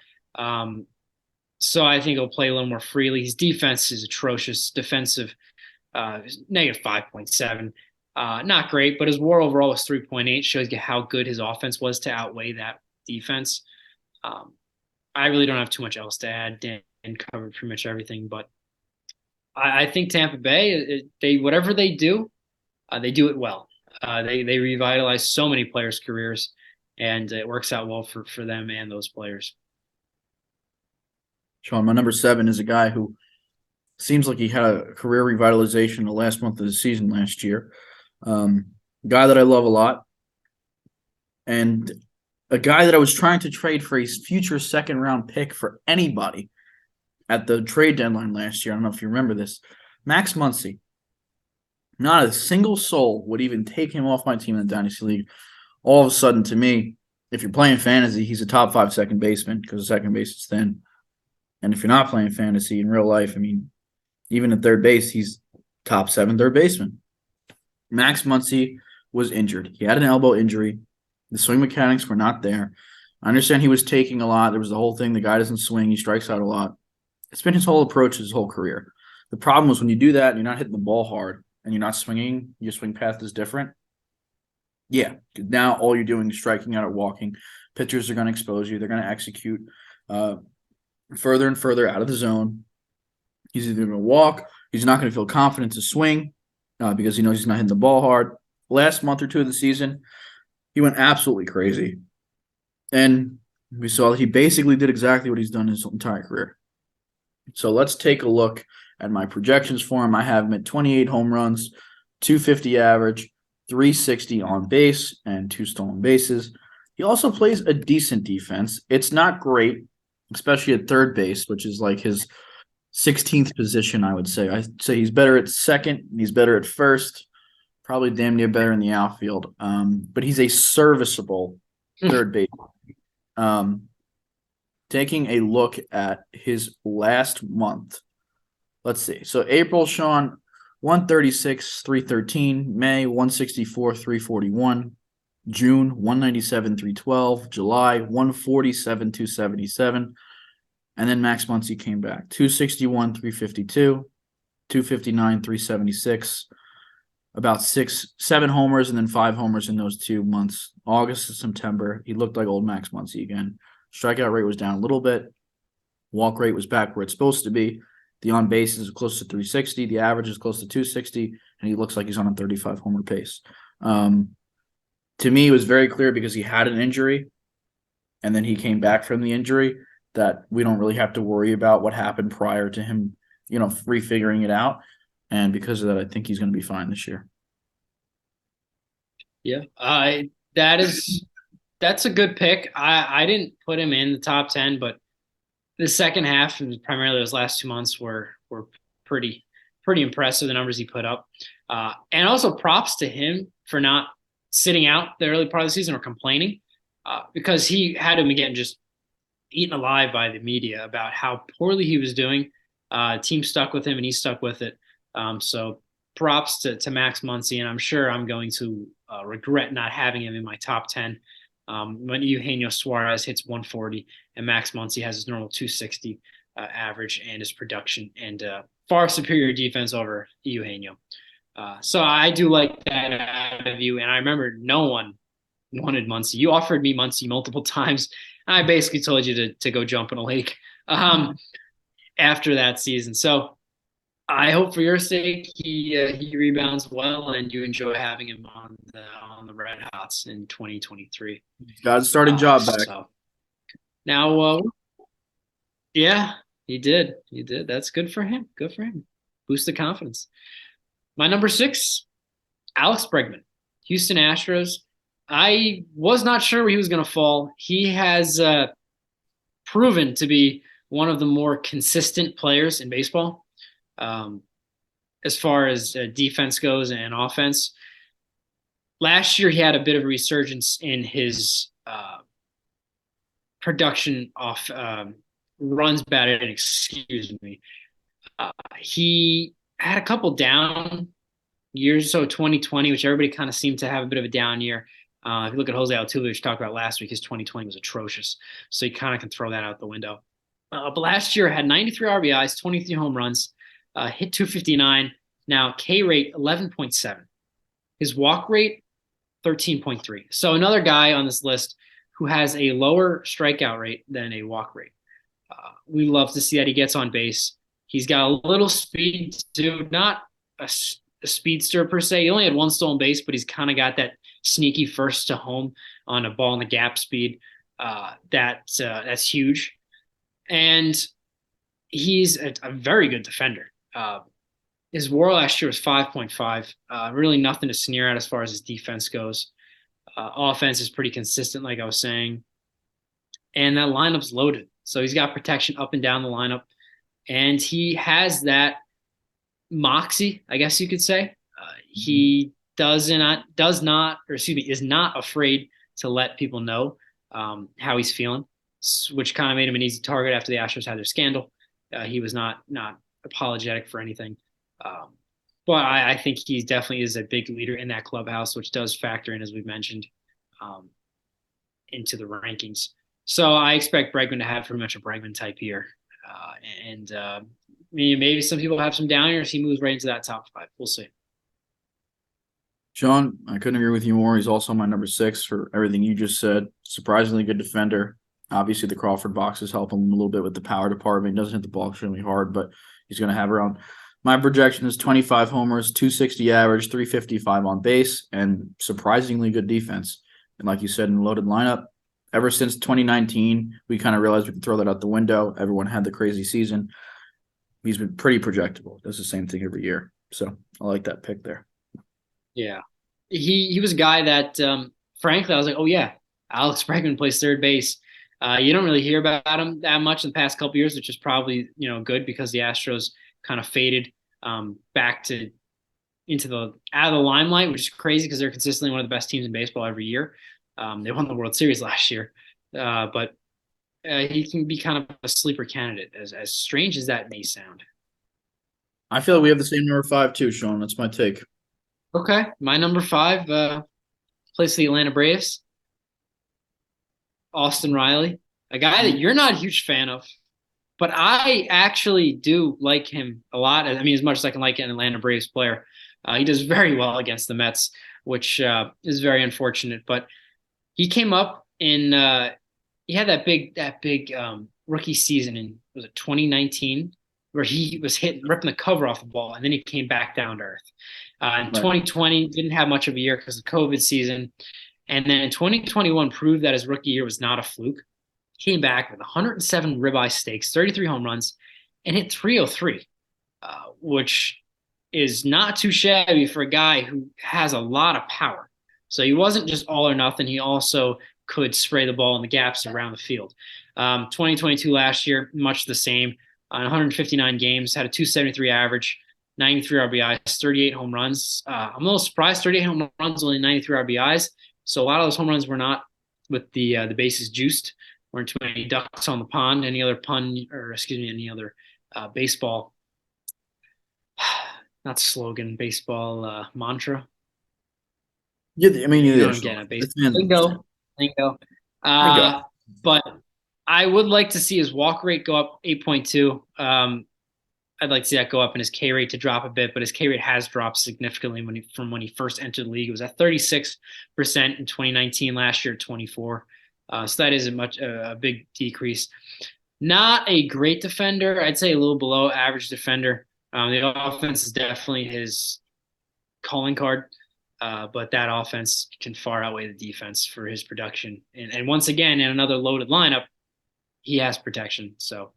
Speaker 2: So I think he'll play a little more freely. His defense is atrocious, defensive negative 5.7. Not great, but his WAR overall was 3.8. Shows you how good his offense was to outweigh that defense. I really don't have too much else to add. Dan covered pretty much everything, but I think Tampa Bay, whatever they do it well. They revitalize so many players' careers, and it works out well for them and those players.
Speaker 3: Sean, my number 7 is a guy who seems like he had a career revitalization the last month of the season last year. Guy that I love a lot, and a guy that I was trying to trade for a future second-round pick for anybody at the trade deadline last year. I don't know if you remember this. Max Muncy. Not a single soul would even take him off my team in the Dynasty League. All of a sudden, to me, if you're playing fantasy, he's a top 5 second baseman because the second base is thin. And if you're not playing fantasy in real life, I mean, even at third base, he's top 7 third baseman. Max Muncy was injured. He had an elbow injury. The swing mechanics were not there. I understand he was taking a lot. There was the whole thing, the guy doesn't swing, he strikes out a lot. It's been his whole approach his whole career. The problem was when you do that and you're not hitting the ball hard and you're not swinging, your swing path is different. Yeah, now all you're doing is striking out or walking. Pitchers are going to expose you. They're going to execute further and further out of the zone. He's either going to walk, he's not going to feel confident to swing because he knows he's not hitting the ball hard. Last month or two of the season, he went absolutely crazy. And we saw that he basically did exactly what he's done his entire career. So let's take a look at my projections for him. I have him at 28 home runs, 250 average, 360 on base, and 2 stolen bases. He also plays a decent defense. It's not great, especially at third base, which is like his 16th position, I would say. I'd say he's better at second. He's better at first. Probably damn near better in the outfield. But he's a serviceable third base. Taking a look at his last month. Let's see. So April, Sean, 136, 313. May, 164, 341. June, 197, 312. July, 147, 277. And then Max Muncy came back. 261, 352. 259, 376. about 7 homers and then 5 homers in those 2 months, August and September. He looked like old Max Muncy again. Strikeout rate was down a little bit. Walk rate was back where it's supposed to be. The on base is close to 360. The average is close to 260, and he looks like he's on a 35 homer pace. To me, it was very clear because he had an injury, and then he came back from the injury, that we don't really have to worry about what happened prior to him, refiguring it out. And because of that, I think he's going to be fine this year.
Speaker 2: Yeah, that's a good pick. I didn't put him in the top 10, but the second half, and primarily those last 2 months, were pretty impressive. The numbers he put up, and also props to him for not sitting out the early part of the season or complaining, because he had him again just eaten alive by the media about how poorly he was doing. Team stuck with him, and he stuck with it. So props to Max Muncy, and I'm sure I'm going to regret not having him in my top 10. When Eugenio Suarez hits 140 and Max Muncy has his normal 260 average and his production and far superior defense over Eugenio. So I do like that out of you. And I remember no one wanted Muncy. You offered me Muncy multiple times. I basically told you to go jump in a lake after that season. So I hope for your sake he rebounds well and you enjoy having him on the Red Hots in 2023.
Speaker 3: Got a starting job back.
Speaker 2: So now, yeah, he did. That's good for him. Good for him. Boost the confidence. My number 6, Alex Bregman, Houston Astros. I was not sure where he was going to fall. He has proven to be one of the more consistent players in baseball. As far as defense goes and offense. Last year, he had a bit of a resurgence in his production off runs batted, excuse me. He had a couple down years, so 2020, which everybody kind of seemed to have a bit of a down year. If you look at Jose Altuve, which we talked about last week, his 2020 was atrocious. So you kind of can throw that out the window. But last year had 93 RBIs, 23 home runs, hit 259. Now K rate 11.7. His walk rate 13.3. So another guy on this list who has a lower strikeout rate than a walk rate. We love to see that he gets on base. He's got a little speed too, not a speedster per se. He only had one stolen base, but he's kind of got that sneaky first to home on a ball in the gap speed. That's huge. And he's a very good defender. His WAR last year was 5.5. Really nothing to sneer at as far as his defense goes. Offense is pretty consistent, like I was saying. And that lineup's loaded. So he's got protection up and down the lineup. And he has that moxie, I guess you could say. He is not afraid to let people know how he's feeling, which kind of made him an easy target after the Astros had their scandal. He was not apologetic for anything. But I think he definitely is a big leader in that clubhouse, which does factor in, as we've mentioned, into the rankings. So I expect Bregman to have pretty much a Bregman type year. Maybe some people have some down years. He moves right into that top 5. We'll see.
Speaker 3: Sean, I couldn't agree with you more. He's also my number 6 for everything you just said. Surprisingly good defender. Obviously, the Crawford boxes help him a little bit with the power department. He doesn't hit the ball extremely hard, but he's going to have around. My projection is 25 homers, 260 average, 355 on base, and surprisingly good defense. And like you said, in the loaded lineup, ever since 2019, we kind of realized we could throw that out the window. Everyone had the crazy season. He's been pretty projectable. Does the same thing every year. So I like that pick there.
Speaker 2: Yeah. He was a guy that, frankly, I was like, oh, yeah, Alex Bregman plays third base. You don't really hear about him that much in the past couple of years, which is probably, good because the Astros kind of faded back out of the limelight, which is crazy because they're consistently one of the best teams in baseball every year. They won the World Series last year, but he can be kind of a sleeper candidate, as strange as that may sound.
Speaker 3: I feel like we have the same number 5 too, Sean. That's my take.
Speaker 2: Okay, my number 5 plays the Atlanta Braves. Austin Riley, a guy that you're not a huge fan of, but I actually do like him a lot. I mean, as much as I can like an Atlanta Braves player. He does very well against the Mets, which is very unfortunate. But he came up in he had that big rookie season in, was it 2019, where he was ripping the cover off the ball, and then he came back down to earth. In
Speaker 3: Right.
Speaker 2: 2020, didn't have much of a year because of COVID season, and then in 2021 proved that his rookie year was not a fluke. Came back with 107 ribeye stakes, 33 home runs, and hit 303, which is not too shabby for a guy who has a lot of power. So he wasn't just all or nothing. He also could spray the ball in the gaps around the field. 2022 last year, much the same. On 159 games, had a 273 average, 93 RBIs, 38 home runs. I'm a little surprised, 38 home runs, only 93 RBIs. So a lot of those home runs were not with the bases juiced. Weren't too many ducks on the pond. Any other any other baseball, not slogan, baseball mantra.
Speaker 3: Yeah, I mean,
Speaker 2: You
Speaker 3: it
Speaker 2: know what
Speaker 3: is.
Speaker 2: I'm getting at,
Speaker 3: It's
Speaker 2: baseball lingo. Lingo.
Speaker 3: Bingo.
Speaker 2: But I would like to see his walk rate go up 8.2. I'd like to see that go up and his K rate to drop a bit, but his K rate has dropped significantly from when he first entered the league. It was at 36% in 2019, last year at 24. So that is a big decrease. Not a great defender. I'd say a little below average defender. The offense is definitely his calling card, but that offense can far outweigh the defense for his production. And once again, in another loaded lineup, he has protection. So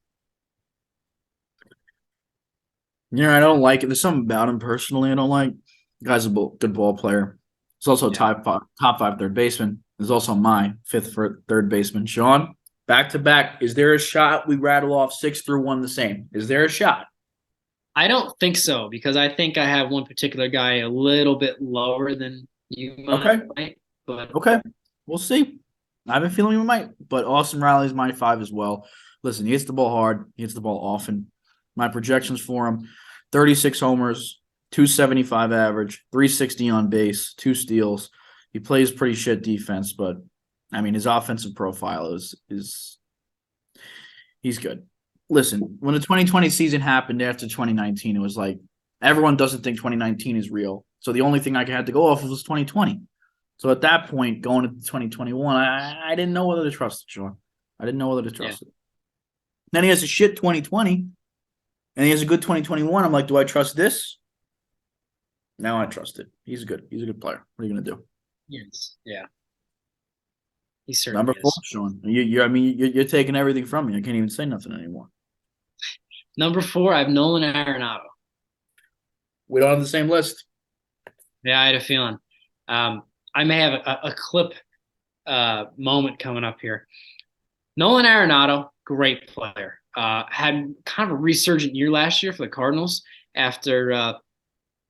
Speaker 3: I don't like it. There's something about him personally I don't like. The guy's a good ball player. He's also a top five third baseman. He's also my fifth third baseman. Sean, back to back. Is there a shot we rattle off 6 through 1 the same? Is there a shot?
Speaker 2: I don't think so, because I think I have one particular guy a little bit lower than you
Speaker 3: Okay.
Speaker 2: might. But
Speaker 3: Okay. We'll see. I have a feeling we might, but Austin Riley is my 5 as well. Listen, he hits the ball hard. He hits the ball often. My projections for him, 36 homers, 275 average, 360 on base, 2 steals. He plays pretty shit defense, but I mean his offensive profile is he's good. Listen, when the 2020 season happened after 2019, it was like everyone doesn't think 2019 is real. So the only thing I had to go off of was 2020. So at that point, going into 2021, I didn't know whether to trust it, Sean. I didn't know whether to trust it. Then he has a shit 2020, and he has a good 2021. I'm like, do I trust this? Now I trust it. He's good. He's a good player. What are you gonna do?
Speaker 2: yes, yeah, he certainly
Speaker 3: Number 4,
Speaker 2: is.
Speaker 3: Sean. You're taking everything from me. I can't even say nothing anymore.
Speaker 2: Number 4, I have Nolan Arenado.
Speaker 3: We don't have the same list.
Speaker 2: Yeah, I had a feeling. I may have a clip moment coming up here. Nolan Arenado, great player. Had kind of a resurgent year last year for the Cardinals after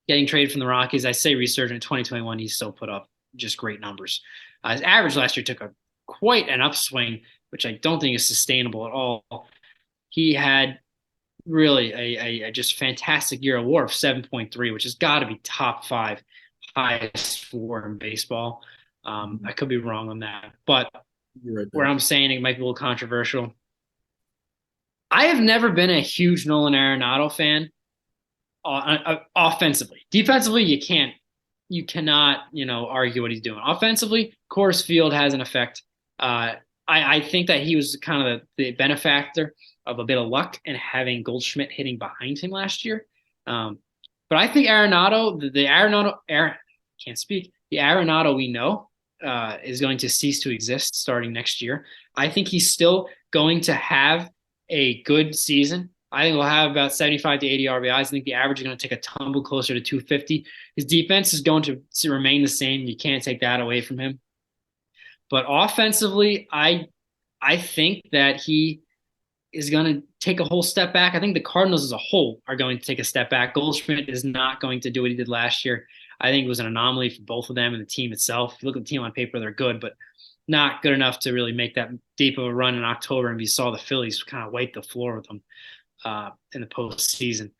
Speaker 2: getting traded from the Rockies. I say resurgent in 2021. He still put up just great numbers. His average last year took quite an upswing, which I don't think is sustainable at all. He had really a just fantastic year of WAR of 7.3, which has got to be top 5 highest WAR in baseball. I could be wrong on that, but
Speaker 3: You're right
Speaker 2: where
Speaker 3: there.
Speaker 2: I'm saying it might be a little controversial. I have never been a huge Nolan Arenado fan offensively. Defensively, you cannot, argue what he's doing. Offensively, Coors Field has an effect. I think that he was kind of the benefactor of a bit of luck and having Goldschmidt hitting behind him last year. But I think Arenado, the Arenado we know is going to cease to exist starting next year. I think he's still going to have a good season. I think we'll have about 75 to 80 RBIs. I think the average is going to take a tumble closer to 250. His defense is going to remain the same. You can't take that away from him. But offensively, I think that he is going to take a whole step back. I think the Cardinals as a whole are going to take a step back. Goldschmidt is not going to do what he did last year. I think it was an anomaly for both of them and the team itself. If you look at the team on paper, they're good, but not good enough to really make that deep of a run in October. And we saw the Phillies kind of wipe the floor with them in the postseason.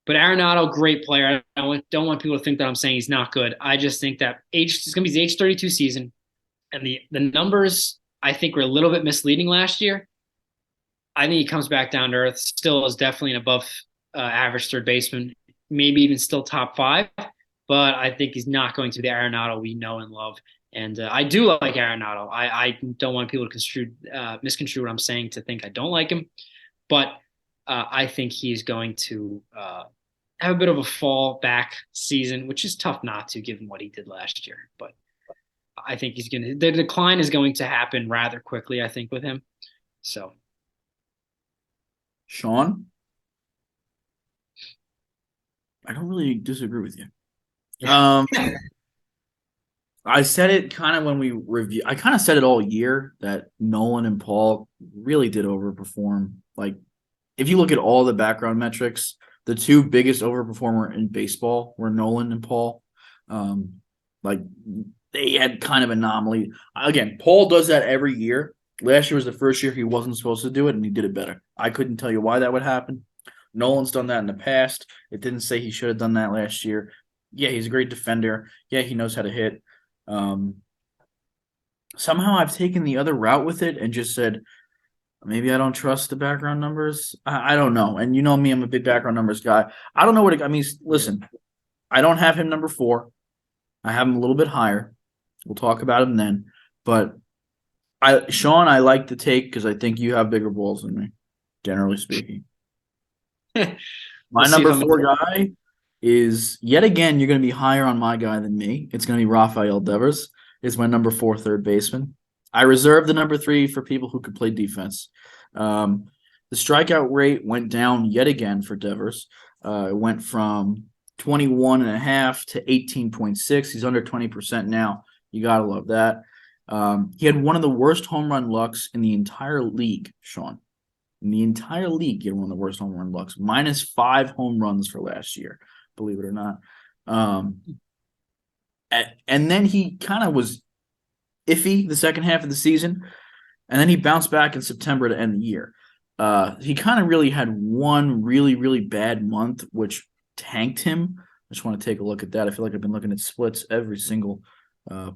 Speaker 2: But Arenado, great player. I don't want people to think that I'm saying he's not good. I just think that it's going to be his age 32 season. And the numbers, I think, were a little bit misleading last year. I think he comes back down to earth. Still is definitely an above average third baseman. maybe even still top 5, but I think he's not going to be the Arenado we know and love. And I do like Arenado. I don't want people to misconstrue what I'm saying to think I don't like him, but I think he's going to have a bit of a fall back season, which is tough not to given what he did last year. But I think the decline is going to happen rather quickly, I think, with him. So,
Speaker 3: Sean, I don't really disagree with you. I said it kind of when we review. I kind of said it all year that Nolan and Paul really did overperform. Like, if you look at all the background metrics, the two biggest overperformer in baseball were Nolan and Paul. Like, they had kind of anomaly. Again, Paul does that every year. Last year was the first year he wasn't supposed to do it, and he did it better. I couldn't tell you why that would happen. Nolan's done that in the past. It didn't say he should have done that last year. Yeah, he's a great defender. Yeah, he knows how to hit. Somehow I've taken the other route with it and just said, maybe I don't trust the background numbers. I don't know. And you know me, I'm a big background numbers guy. I don't know what I mean. Listen, I don't have him number 4. I have him a little bit higher. We'll talk about him then. But Sean, I like the take because I think you have bigger balls than me, generally speaking. My number 4 guy is, yet again, you're going to be higher on my guy than me. It's going to be Rafael Devers. Is my number 4 third baseman. I reserved the number 3 for people who could play defense. The strikeout rate went down yet again for Devers. It went from 21.5 to 18.6. He's under 20% now. You got to love that. He had one of the worst home run lucks in the entire league, Sean. In the entire league, he had one of the worst home run lucks. -5 home runs for last year, believe it or not. And then he kind of was iffy the second half of the season, and then he bounced back in September to end the year. He kind of really had one really, really bad month, which tanked him. I just want to take a look at that. I feel like I've been looking at splits every single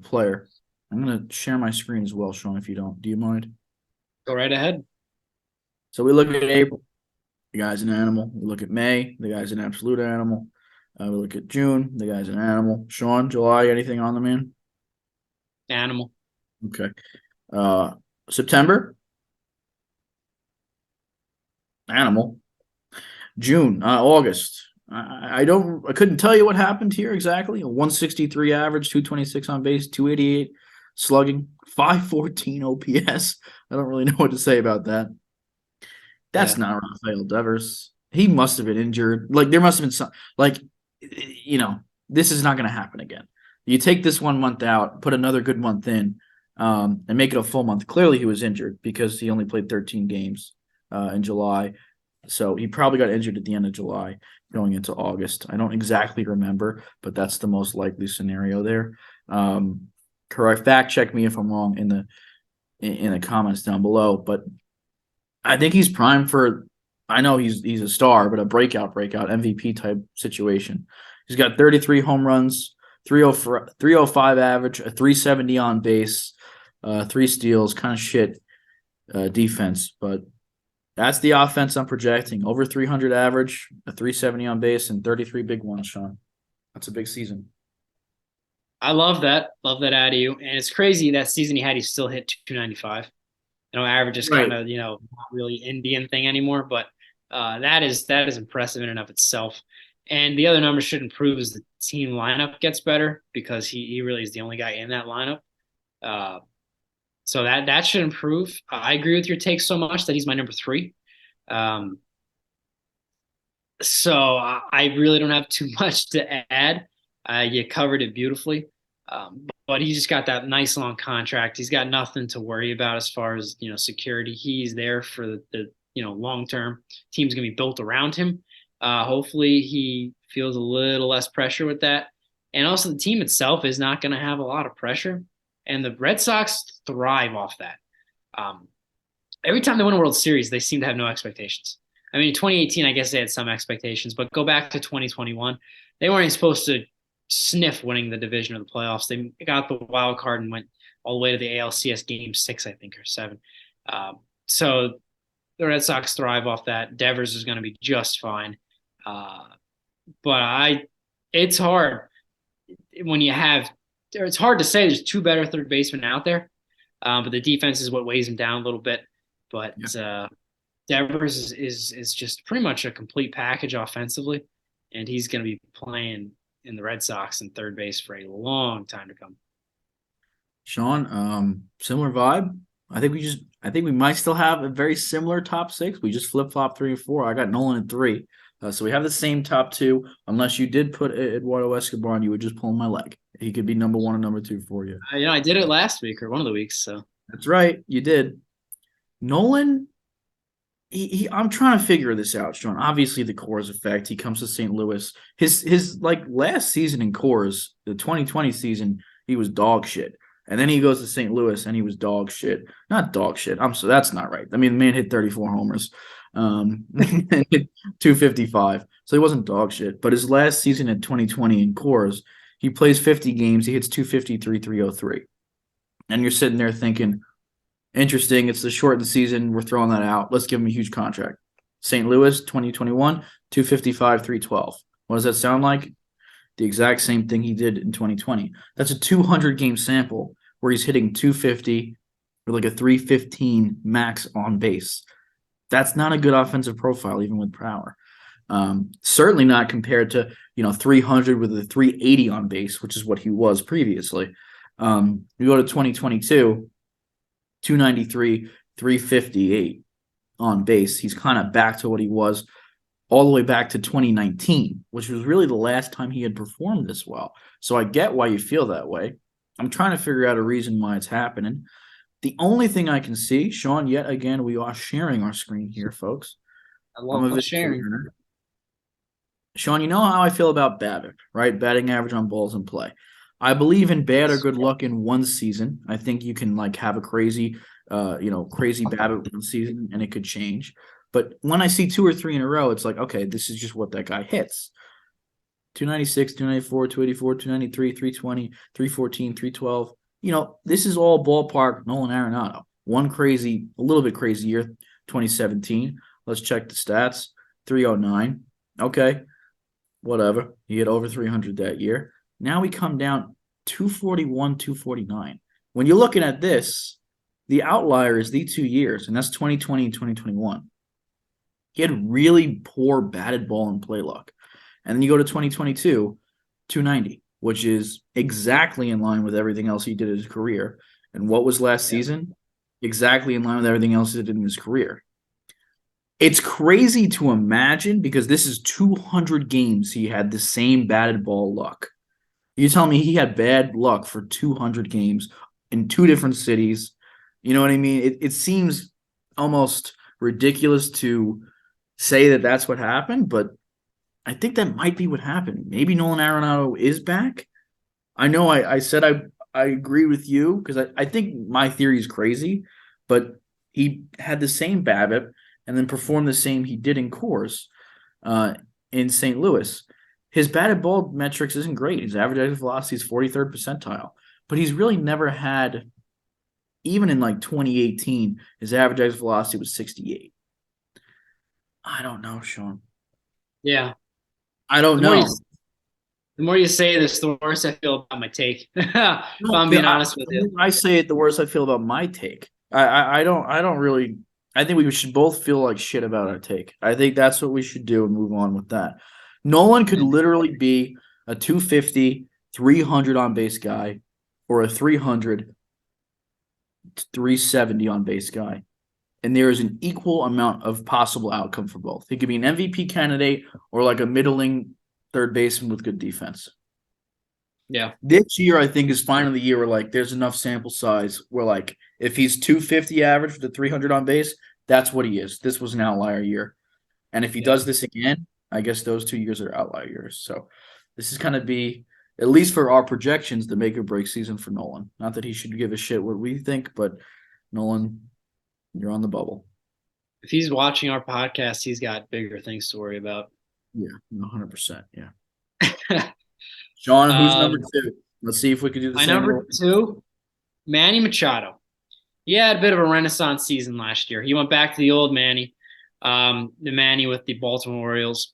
Speaker 3: player. I'm going to share my screen as well, Sean, if you don't. Do you mind?
Speaker 2: Go right ahead.
Speaker 3: So we look at April. The guy's an animal. We look at May. The guy's an absolute animal. We look at June. The guy's an animal. Sean, July, anything on the man?
Speaker 2: Animal.
Speaker 3: Okay. September? Animal. June, August. I couldn't tell you what happened here exactly. A 163 average, 226 on base, 288 slugging, 514 OPS. I don't really know what to say about that. That's not Rafael Devers. He must have been injured. Like, there must have been some, like, you know, this is not going to happen again. You take this 1 month out, put another good month in, and make it a full month. Clearly he was injured because he only played 13 games in July. So he probably got injured at the end of July going into August. I don't exactly remember, but that's the most likely scenario there. Correct. Fact check me if I'm wrong in the comments down below. But I think he's primed for, I know he's a star, but a breakout MVP type situation. He's got 33 home runs, 305 average, a 370 on base, 3 steals, kind of shit defense. But that's the offense I'm projecting. Over 300 average, a 370 on base, and 33 big ones, Sean. That's a big season.
Speaker 2: I love that. Love that out of you. And it's crazy that season he still hit 295. Average is kind of, not really Indian thing anymore, but that is impressive in and of itself. And the other number should improve as the team lineup gets better because he really is the only guy in that lineup. So that should improve. I agree with your take so much that he's my number 3. So I really don't have too much to add. You covered it beautifully. But he just got that nice long contract. He's got nothing to worry about as far as, security. He's there for the long term. Team's going to be built around him. Hopefully he feels a little less pressure with that. And also the team itself is not going to have a lot of pressure. And the Red Sox thrive off that. Every time they win a World Series, they seem to have no expectations. I mean, 2018, I guess they had some expectations, but go back to 2021, they weren't even supposed to sniff winning the division or the playoffs. They got the wild card and went all the way to the ALCS game 6, I think, or 7. So the Red Sox thrive off that. Devers is going to be just fine. but it's hard when you have. It's hard to say there's two better third basemen out there, but the defense is what weighs him down a little bit. But Devers is just pretty much a complete package offensively, and he's going to be playing in the Red Sox in third base for a long time to come.
Speaker 3: Sean, similar vibe. I think we might still have a very similar top six. We just flip flop 3 and 4. I got Nolan at 3. So we have the same top 2. Unless you did put Eduardo Escobar, and you would just pull my leg. He could be number 1 and number 2 for you.
Speaker 2: I did it last week or one of the weeks. So
Speaker 3: that's right, you did. Nolan, I'm trying to figure this out, Sean. Obviously, the Coors effect. He comes to St. Louis. His like last season in Coors, the 2020 season, he was dog shit. And then he goes to St. Louis and he was dog shit. Not dog shit. So that's not right. I mean, the man hit 34 homers, 255. So he wasn't dog shit. But his last season in 2020 in Coors, he plays 50 games. He hits 253, 303. And you're sitting there thinking, interesting. It's the shortened season. We're throwing that out. Let's give him a huge contract. St. Louis, 2021, 255, 312. What does that sound like? The exact same thing he did in 2020. That's a 200-game sample where he's hitting 250 or like a 315 max on base. That's not a good offensive profile, even with power. Certainly not compared to 300 with a 380 on base, which is what he was previously. You go to 2022, 293, 358 on base. He's kind of back to what he was all the way back to 2019, which was really the last time he had performed this well. So I get why you feel that way. I'm trying to figure out a reason why it's happening. The only thing I can see, Sean, yet again, we are sharing our screen here, folks.
Speaker 2: I love sharing.
Speaker 3: Sean, you know how I feel about BABIP, right? Batting average on balls in play. I believe in bad or good luck in one season. I think you can have a crazy BABIP one season and it could change. But when I see 2 or 3 in a row, it's like, okay, this is just what that guy hits. 296, 294, 284, 293, 320, 314, 312. This is all ballpark Nolan Arenado. A little bit crazy year, 2017. Let's check the stats. 309. Okay, whatever. He hit over 300 that year. Now we come down 241, 249. When you're looking at this, the outlier is the 2 years, and that's 2020 and 2021. He had really poor batted ball and play luck. And then you go to 2022, 290, which is exactly in line with everything else he did in his career. And what was last season? Exactly in line with everything else he did in his career. It's crazy to imagine because this is 200 games he had the same batted ball luck. You tell me he had bad luck for 200 games in 2 different cities. You know what I mean? It seems almost ridiculous to say that that's what happened, but I think that might be what happened. Maybe Nolan Arenado is back. I know I said I agree with you because I think my theory is crazy, but he had the same BABIP and then performed the same he did in Coors in St. Louis. His batted ball metrics isn't great. His average exit velocity is 43rd percentile, but he's really never had, even in 2018, his average exit velocity was 68. I don't know, Sean.
Speaker 2: Yeah.
Speaker 3: I don't know.
Speaker 2: The more you say this, the worse I feel about my take. If I'm being honest with you.
Speaker 3: I say it, the worse I feel about my take. I don't really. I think we should both feel like shit about our take. I think that's what we should do and move on with that. Nolan could literally be a 250, 300 on base guy, or a 300, 370 on base guy. And there is an equal amount of possible outcome for both. He could be an MVP candidate or like a middling third baseman with good defense.
Speaker 2: Yeah.
Speaker 3: This year, I think, is finally the year where there's enough sample size where if he's 250 average for the 300 on base, that's what he is. This was an outlier year. And if he does this again, I guess those 2 years are outlier years. So this is going to be, at least for our projections, the make or break season for Nolan. Not that he should give a shit what we think, but Nolan, you're on the bubble.
Speaker 2: If he's watching our podcast, he's got bigger things to worry about.
Speaker 3: Yeah, 100%. Yeah. Sean, who's number 2? Let's see if we can do the same.
Speaker 2: Number 2, Manny Machado. He had a bit of a renaissance season last year. He went back to the old Manny, the Manny with the Baltimore Orioles.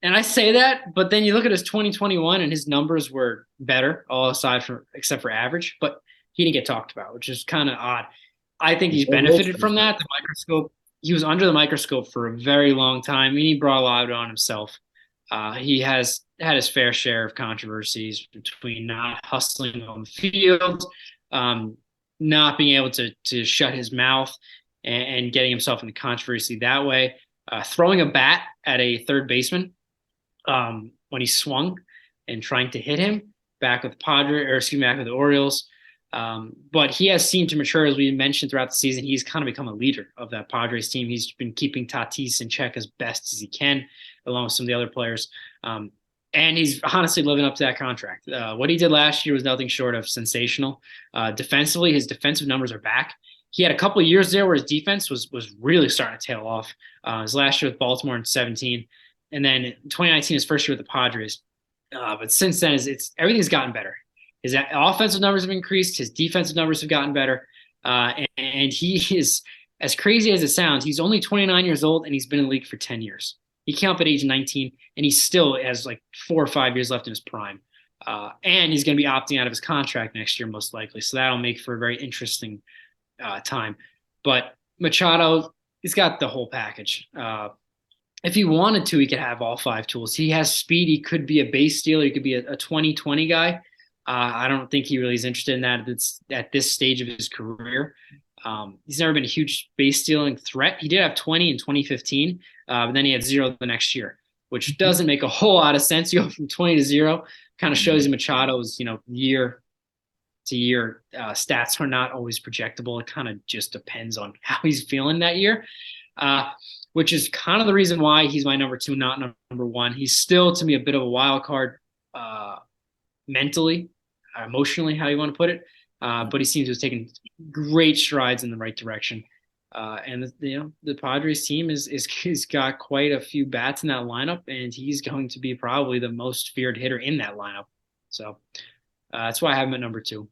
Speaker 2: And I say that, but then you look at his 2021 and his numbers were better, all aside from except for average, but he didn't get talked about, which is kind of odd. I think he's benefited from that. The microscope, he was under the microscope for a very long time, and he brought a lot of it on himself. He has had his fair share of controversies between not hustling on the field, not being able to shut his mouth, and getting himself into controversy that way. Throwing a bat at a third baseman when he swung and trying to hit him back with back with the Orioles. But he has seemed to mature, as we mentioned throughout the season. He's kind of become a leader of that Padres team. He's been keeping Tatis in check as best as he can, along with some of the other players. And he's honestly living up to that contract. What he did last year was nothing short of sensational. Defensively, his defensive numbers are back. He had a couple of years there where his defense was really starting to tail off. His last year with Baltimore in 2017, and then 2019, his first year with the Padres. But since then, everything's gotten better. His offensive numbers have increased. His defensive numbers have gotten better. And he is, as crazy as it sounds, he's only 29 years old, and he's been in the league for 10 years. He came up at age 19, and he still has like 4 or 5 years left in his prime. And he's going to be opting out of his contract next year, most likely. So that'll make for a very interesting time. But Machado, he's got the whole package. If he wanted to, he could have all 5 tools. He has speed. He could be a base stealer. He could be a 20-20 guy. I don't think he really is interested in that at this stage of his career. He's never been a huge base stealing threat. He did have 20 in 2015, but then he had 0 the next year, which doesn't make a whole lot of sense. You go from 20 to 0, kind of shows you Machado's, year to year stats are not always projectable. It kind of just depends on how he's feeling that year, which is kind of the reason why he's my number 2, not number 1. He's still, to me, a bit of a wild card mentally, emotionally, how you want to put it. But he seems to have taken great strides in the right direction. And the Padres team is got quite a few bats in that lineup, and he's going to be probably the most feared hitter in that lineup. So that's why I have him at number 2.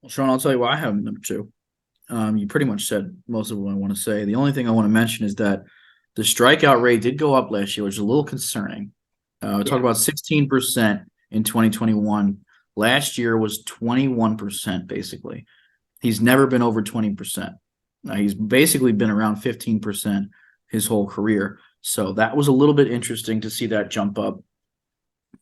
Speaker 3: Well, Sean, I'll tell you why I have him at number 2. You pretty much said most of what I want to say. The only thing I want to mention is that the strikeout rate did go up last year, which is a little concerning. Talk about 16% in 2021. Last year was 21%, basically. He's never been over 20%. He's basically been around 15% his whole career. So that was a little bit interesting to see that jump up.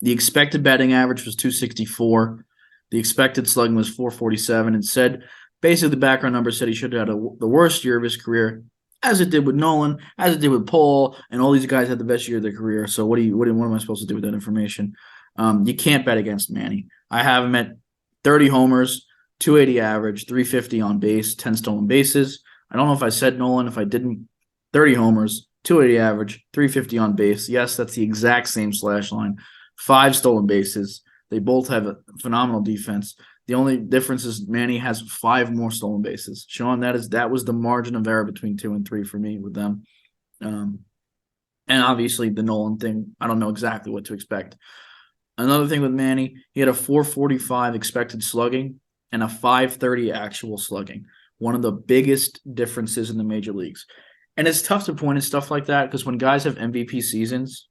Speaker 3: The expected batting average was 264. The expected slugging was 447. And said, basically the background number said he should have had the worst year of his career, as it did with Nolan, as it did with Paul, and all these guys had the best year of their career. So what am I supposed to do with that information? You can't bet against Manny. I have him at 30 homers, 280 average, 350 on base, 10 stolen bases. I don't know if I said Nolan. If I didn't, 30 homers, 280 average, 350 on base. Yes, that's the exact same slash line. 5 stolen bases. They both have a phenomenal defense. The only difference is Manny has 5 more stolen bases. Sean, that was the margin of error between 2 and 3 for me with them. And obviously the Nolan thing, I don't know exactly what to expect. Another thing with Manny, he had a 445 expected slugging and a 530 actual slugging. One of the biggest differences in the major leagues. And it's tough to point at stuff like that because when guys have MVP seasons,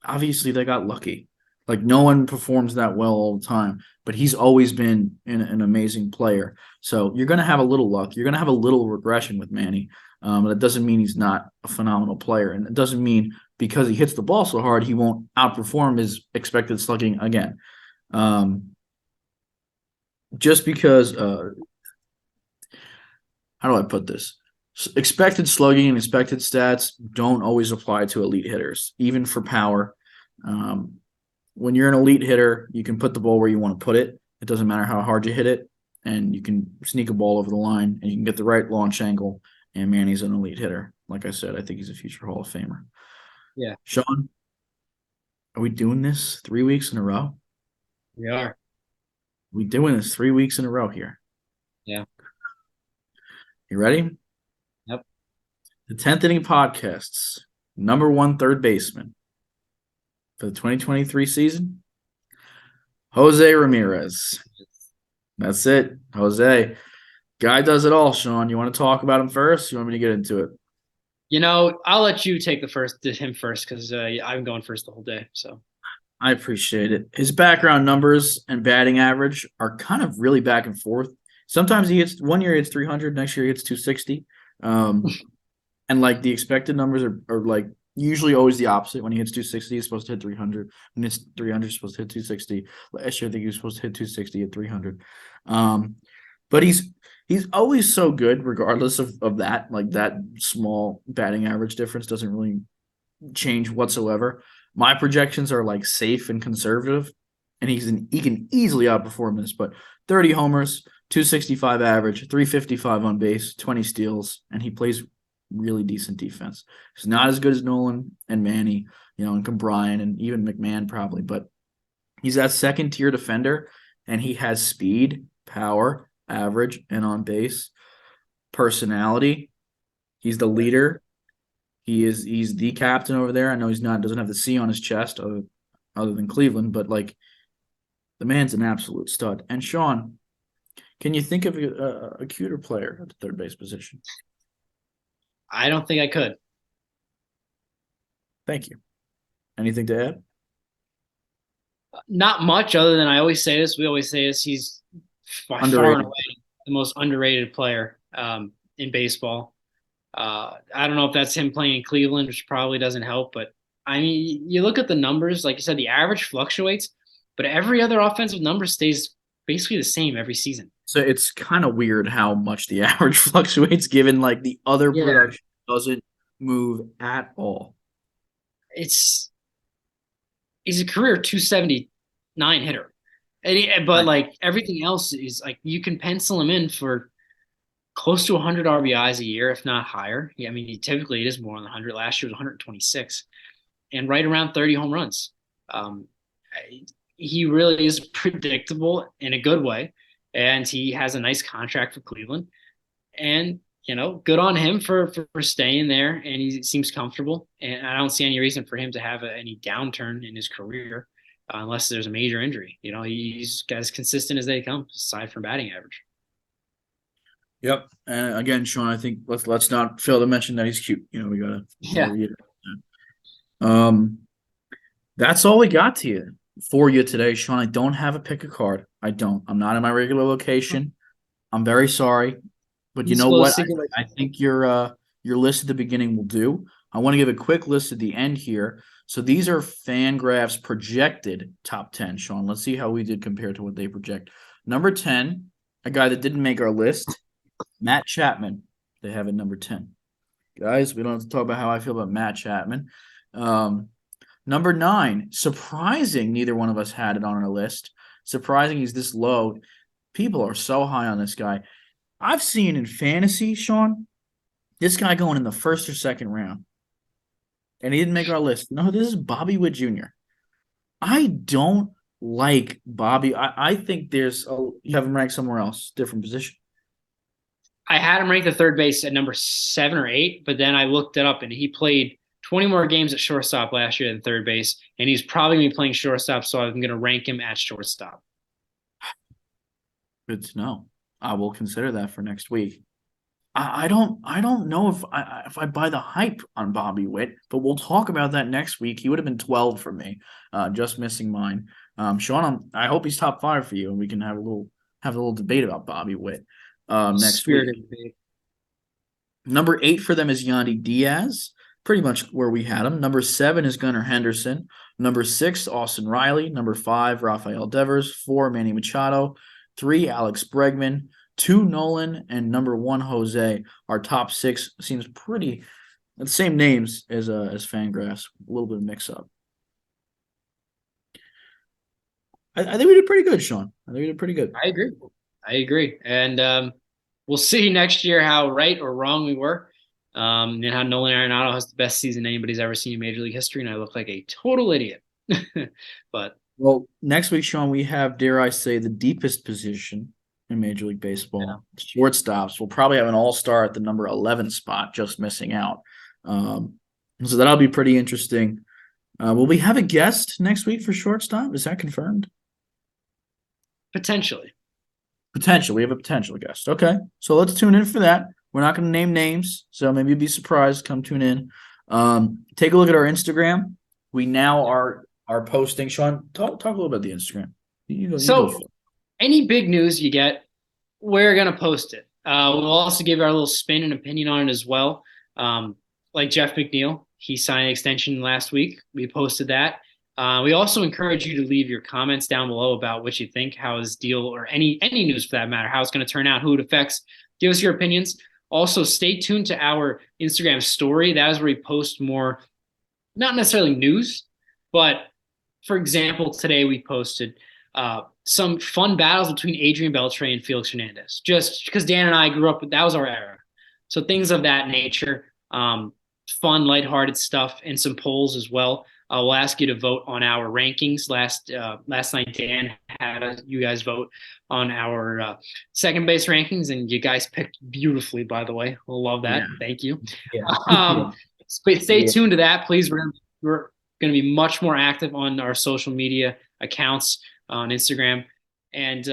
Speaker 3: obviously they got lucky. Like no one performs that well all the time, but he's always been an amazing player. So you're going to have a little luck. You're going to have a little regression with Manny. But it doesn't mean he's not a phenomenal player. And it doesn't mean because he hits the ball so hard, he won't outperform his expected slugging again. Just because how do I put this? Expected slugging and expected stats don't always apply to elite hitters, even for power. When you're an elite hitter, you can put the ball where you want to put it. It doesn't matter how hard you hit it, and you can sneak a ball over the line, and you can get the right launch angle. And Manny's an elite hitter. Like I said, I think he's a future Hall of Famer.
Speaker 2: Yeah.
Speaker 3: Sean, are we doing this 3 weeks in a row?
Speaker 2: We are.
Speaker 3: We doing this 3 weeks in a row here.
Speaker 2: Yeah.
Speaker 3: You ready?
Speaker 2: Yep.
Speaker 3: The 10th Inning Podcast's number 1 third baseman for the 2023 season, Jose Ramirez. That's it. Jose. Guy does it all, Sean. You want to talk about him first? You want me to get into it?
Speaker 2: I'll let you take him first because I'm going first the whole day. So
Speaker 3: I appreciate it. His background numbers and batting average are kind of really back and forth. Sometimes he hits 1 year he hits 300, next year he hits 260. And like the expected numbers are like usually always the opposite. When he hits 260, he's supposed to hit 300. When he hits 300, he's supposed to hit 260. Last year, I think he was supposed to hit 260 at 300. But he's always so good, regardless of that. Like that small batting average difference doesn't really change whatsoever. My projections are like safe and conservative, and he can easily outperform this. But 30 homers, 265 average, 355 on base, 20 steals, and he plays really decent defense. He's not as good as Nolan and Manny, and Brian and even McMahon probably, but he's that second tier defender, and he has speed, power, average, and on base personality. He's the leader. He's the captain over there. I know doesn't have the C on his chest other than Cleveland, but like the man's an absolute stud. And Sean, can you think of a cuter player at the third base position?
Speaker 2: I don't think I could.
Speaker 3: Thank you. Anything to add?
Speaker 2: Not much other than I always say this. We always say this. He's by far and away the most underrated player in baseball. I don't know if that's him playing in Cleveland, which probably doesn't help. But, I mean, you look at the numbers. Like you said, the average fluctuates, but every other offensive number stays basically the same every season.
Speaker 3: So it's kind of weird how much the average fluctuates given like the other production doesn't move at all.
Speaker 2: He's a career 279 hitter. But like everything else is like you can pencil him in for close to 100 RBIs a year, if not higher. Yeah, I mean, typically it is more than 100. Last year was 126 and right around 30 home runs. He really is predictable in a good way. And he has a nice contract for Cleveland. And, good on him for staying there. And he seems comfortable. And I don't see any reason for him to have any downturn in his career unless there's a major injury. He's as consistent as they come, aside from batting average.
Speaker 3: Yep. And again, Sean, I think let's not fail to mention that he's cute. We gotta reiterate that. That's all we got for you today, Sean. I don't have a pick a card. I don't. I'm not in my regular location. I'm very sorry, but you know what? I think your list at the beginning will do. I want to give a quick list at the end here. So these are Fangraphs projected top 10, Sean. Let's see how we did compared to what they project. Number 10, a guy that didn't make our list, Matt Chapman. They have it number 10. Guys, we don't have to talk about how I feel about Matt Chapman. Number 9, surprising neither one of us had it on our list. Surprising he's this low. People are so high on this guy. I've seen in fantasy, Sean, this guy going in the first or second round. And he didn't make our list. No, this is Bobby Witt Jr. I don't like Bobby. I think you have him ranked somewhere else, different position.
Speaker 2: I had him ranked at third base at number 7 or 8, but then I looked it up and he played 20 more games at shortstop last year than third base, and he's probably going to be playing shortstop, so I'm going to rank him at shortstop.
Speaker 3: Good to know. I will consider that for next week. I don't know if I buy the hype on Bobby Witt, but we'll talk about that next week. He would have been 12 for me, just missing mine. Sean, I hope he's top 5 for you, and we can have a little debate about Bobby Witt next week. Number 8 for them is Yandy Diaz, pretty much where we had him. Number 7 is Gunnar Henderson. Number 6, Austin Riley. Number 5, Rafael Devers. 4, Manny Machado. 3, Alex Bregman. 2, Nolan, and number 1, Jose. Our top 6 seems pretty the same names as Fangraphs. A little bit of mix-up. I think we did pretty good, Sean. I think we did pretty good.
Speaker 2: I agree. And we'll see next year how right or wrong we were. And how Nolan Arenado has the best season anybody's ever seen in Major League history, and I look like a total idiot. But
Speaker 3: next week, Sean, we have, dare I say, the deepest position in Major League Baseball. Shortstops. We'll probably have an all-star at the number 11 spot, just missing out. So that'll be pretty interesting. Will we have a guest next week for shortstop? Is that confirmed?
Speaker 2: Potentially.
Speaker 3: We have a potential guest. Okay. So let's tune in for that. We're not going to name names, so maybe you'll be surprised. Come tune in. Take a look at our Instagram. We now are posting. Sean, talk a little about the Instagram. You go
Speaker 2: So
Speaker 3: for it.
Speaker 2: any big news you get, we're going to post it. We'll also give our little spin and opinion on it as well. Like Jeff McNeil, he signed an extension last week. We posted that. We also encourage you to leave your comments down below about what you think, how his deal, or any news for that matter, how it's going to turn out, who it affects. Give us your opinions. Also, stay tuned to our Instagram story. That is where we post more, not necessarily news, but for example, today we posted some fun battles between Adrian Beltre and Felix Hernandez, just because Dan and I grew up with, that was our era. So things of that nature, fun, lighthearted stuff, and some polls as well. We'll ask you to vote on our rankings. Last night, Dan had you guys vote on our second base rankings, and you guys picked beautifully, by the way. We'll love that. Yeah. Thank you. Yeah. Stay tuned to that, please. We're going to be much more active on our social media accounts on Instagram, and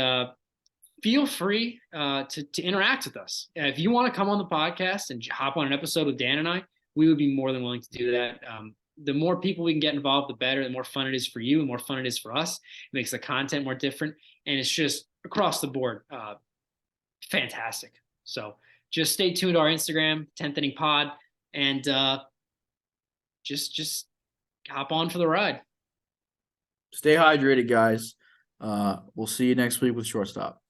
Speaker 2: feel free to interact with us. If you want to come on the podcast and hop on an episode with Dan and I, we would be more than willing to do that. The more people we can get involved, the better. The more fun it is for you, the more fun it is for us. It makes the content more different, and it's just across the board fantastic. So just stay tuned to our Instagram, 10th Inning Pod, and just hop on for the ride.
Speaker 3: Stay hydrated, guys. We'll see you next week with Shortstop.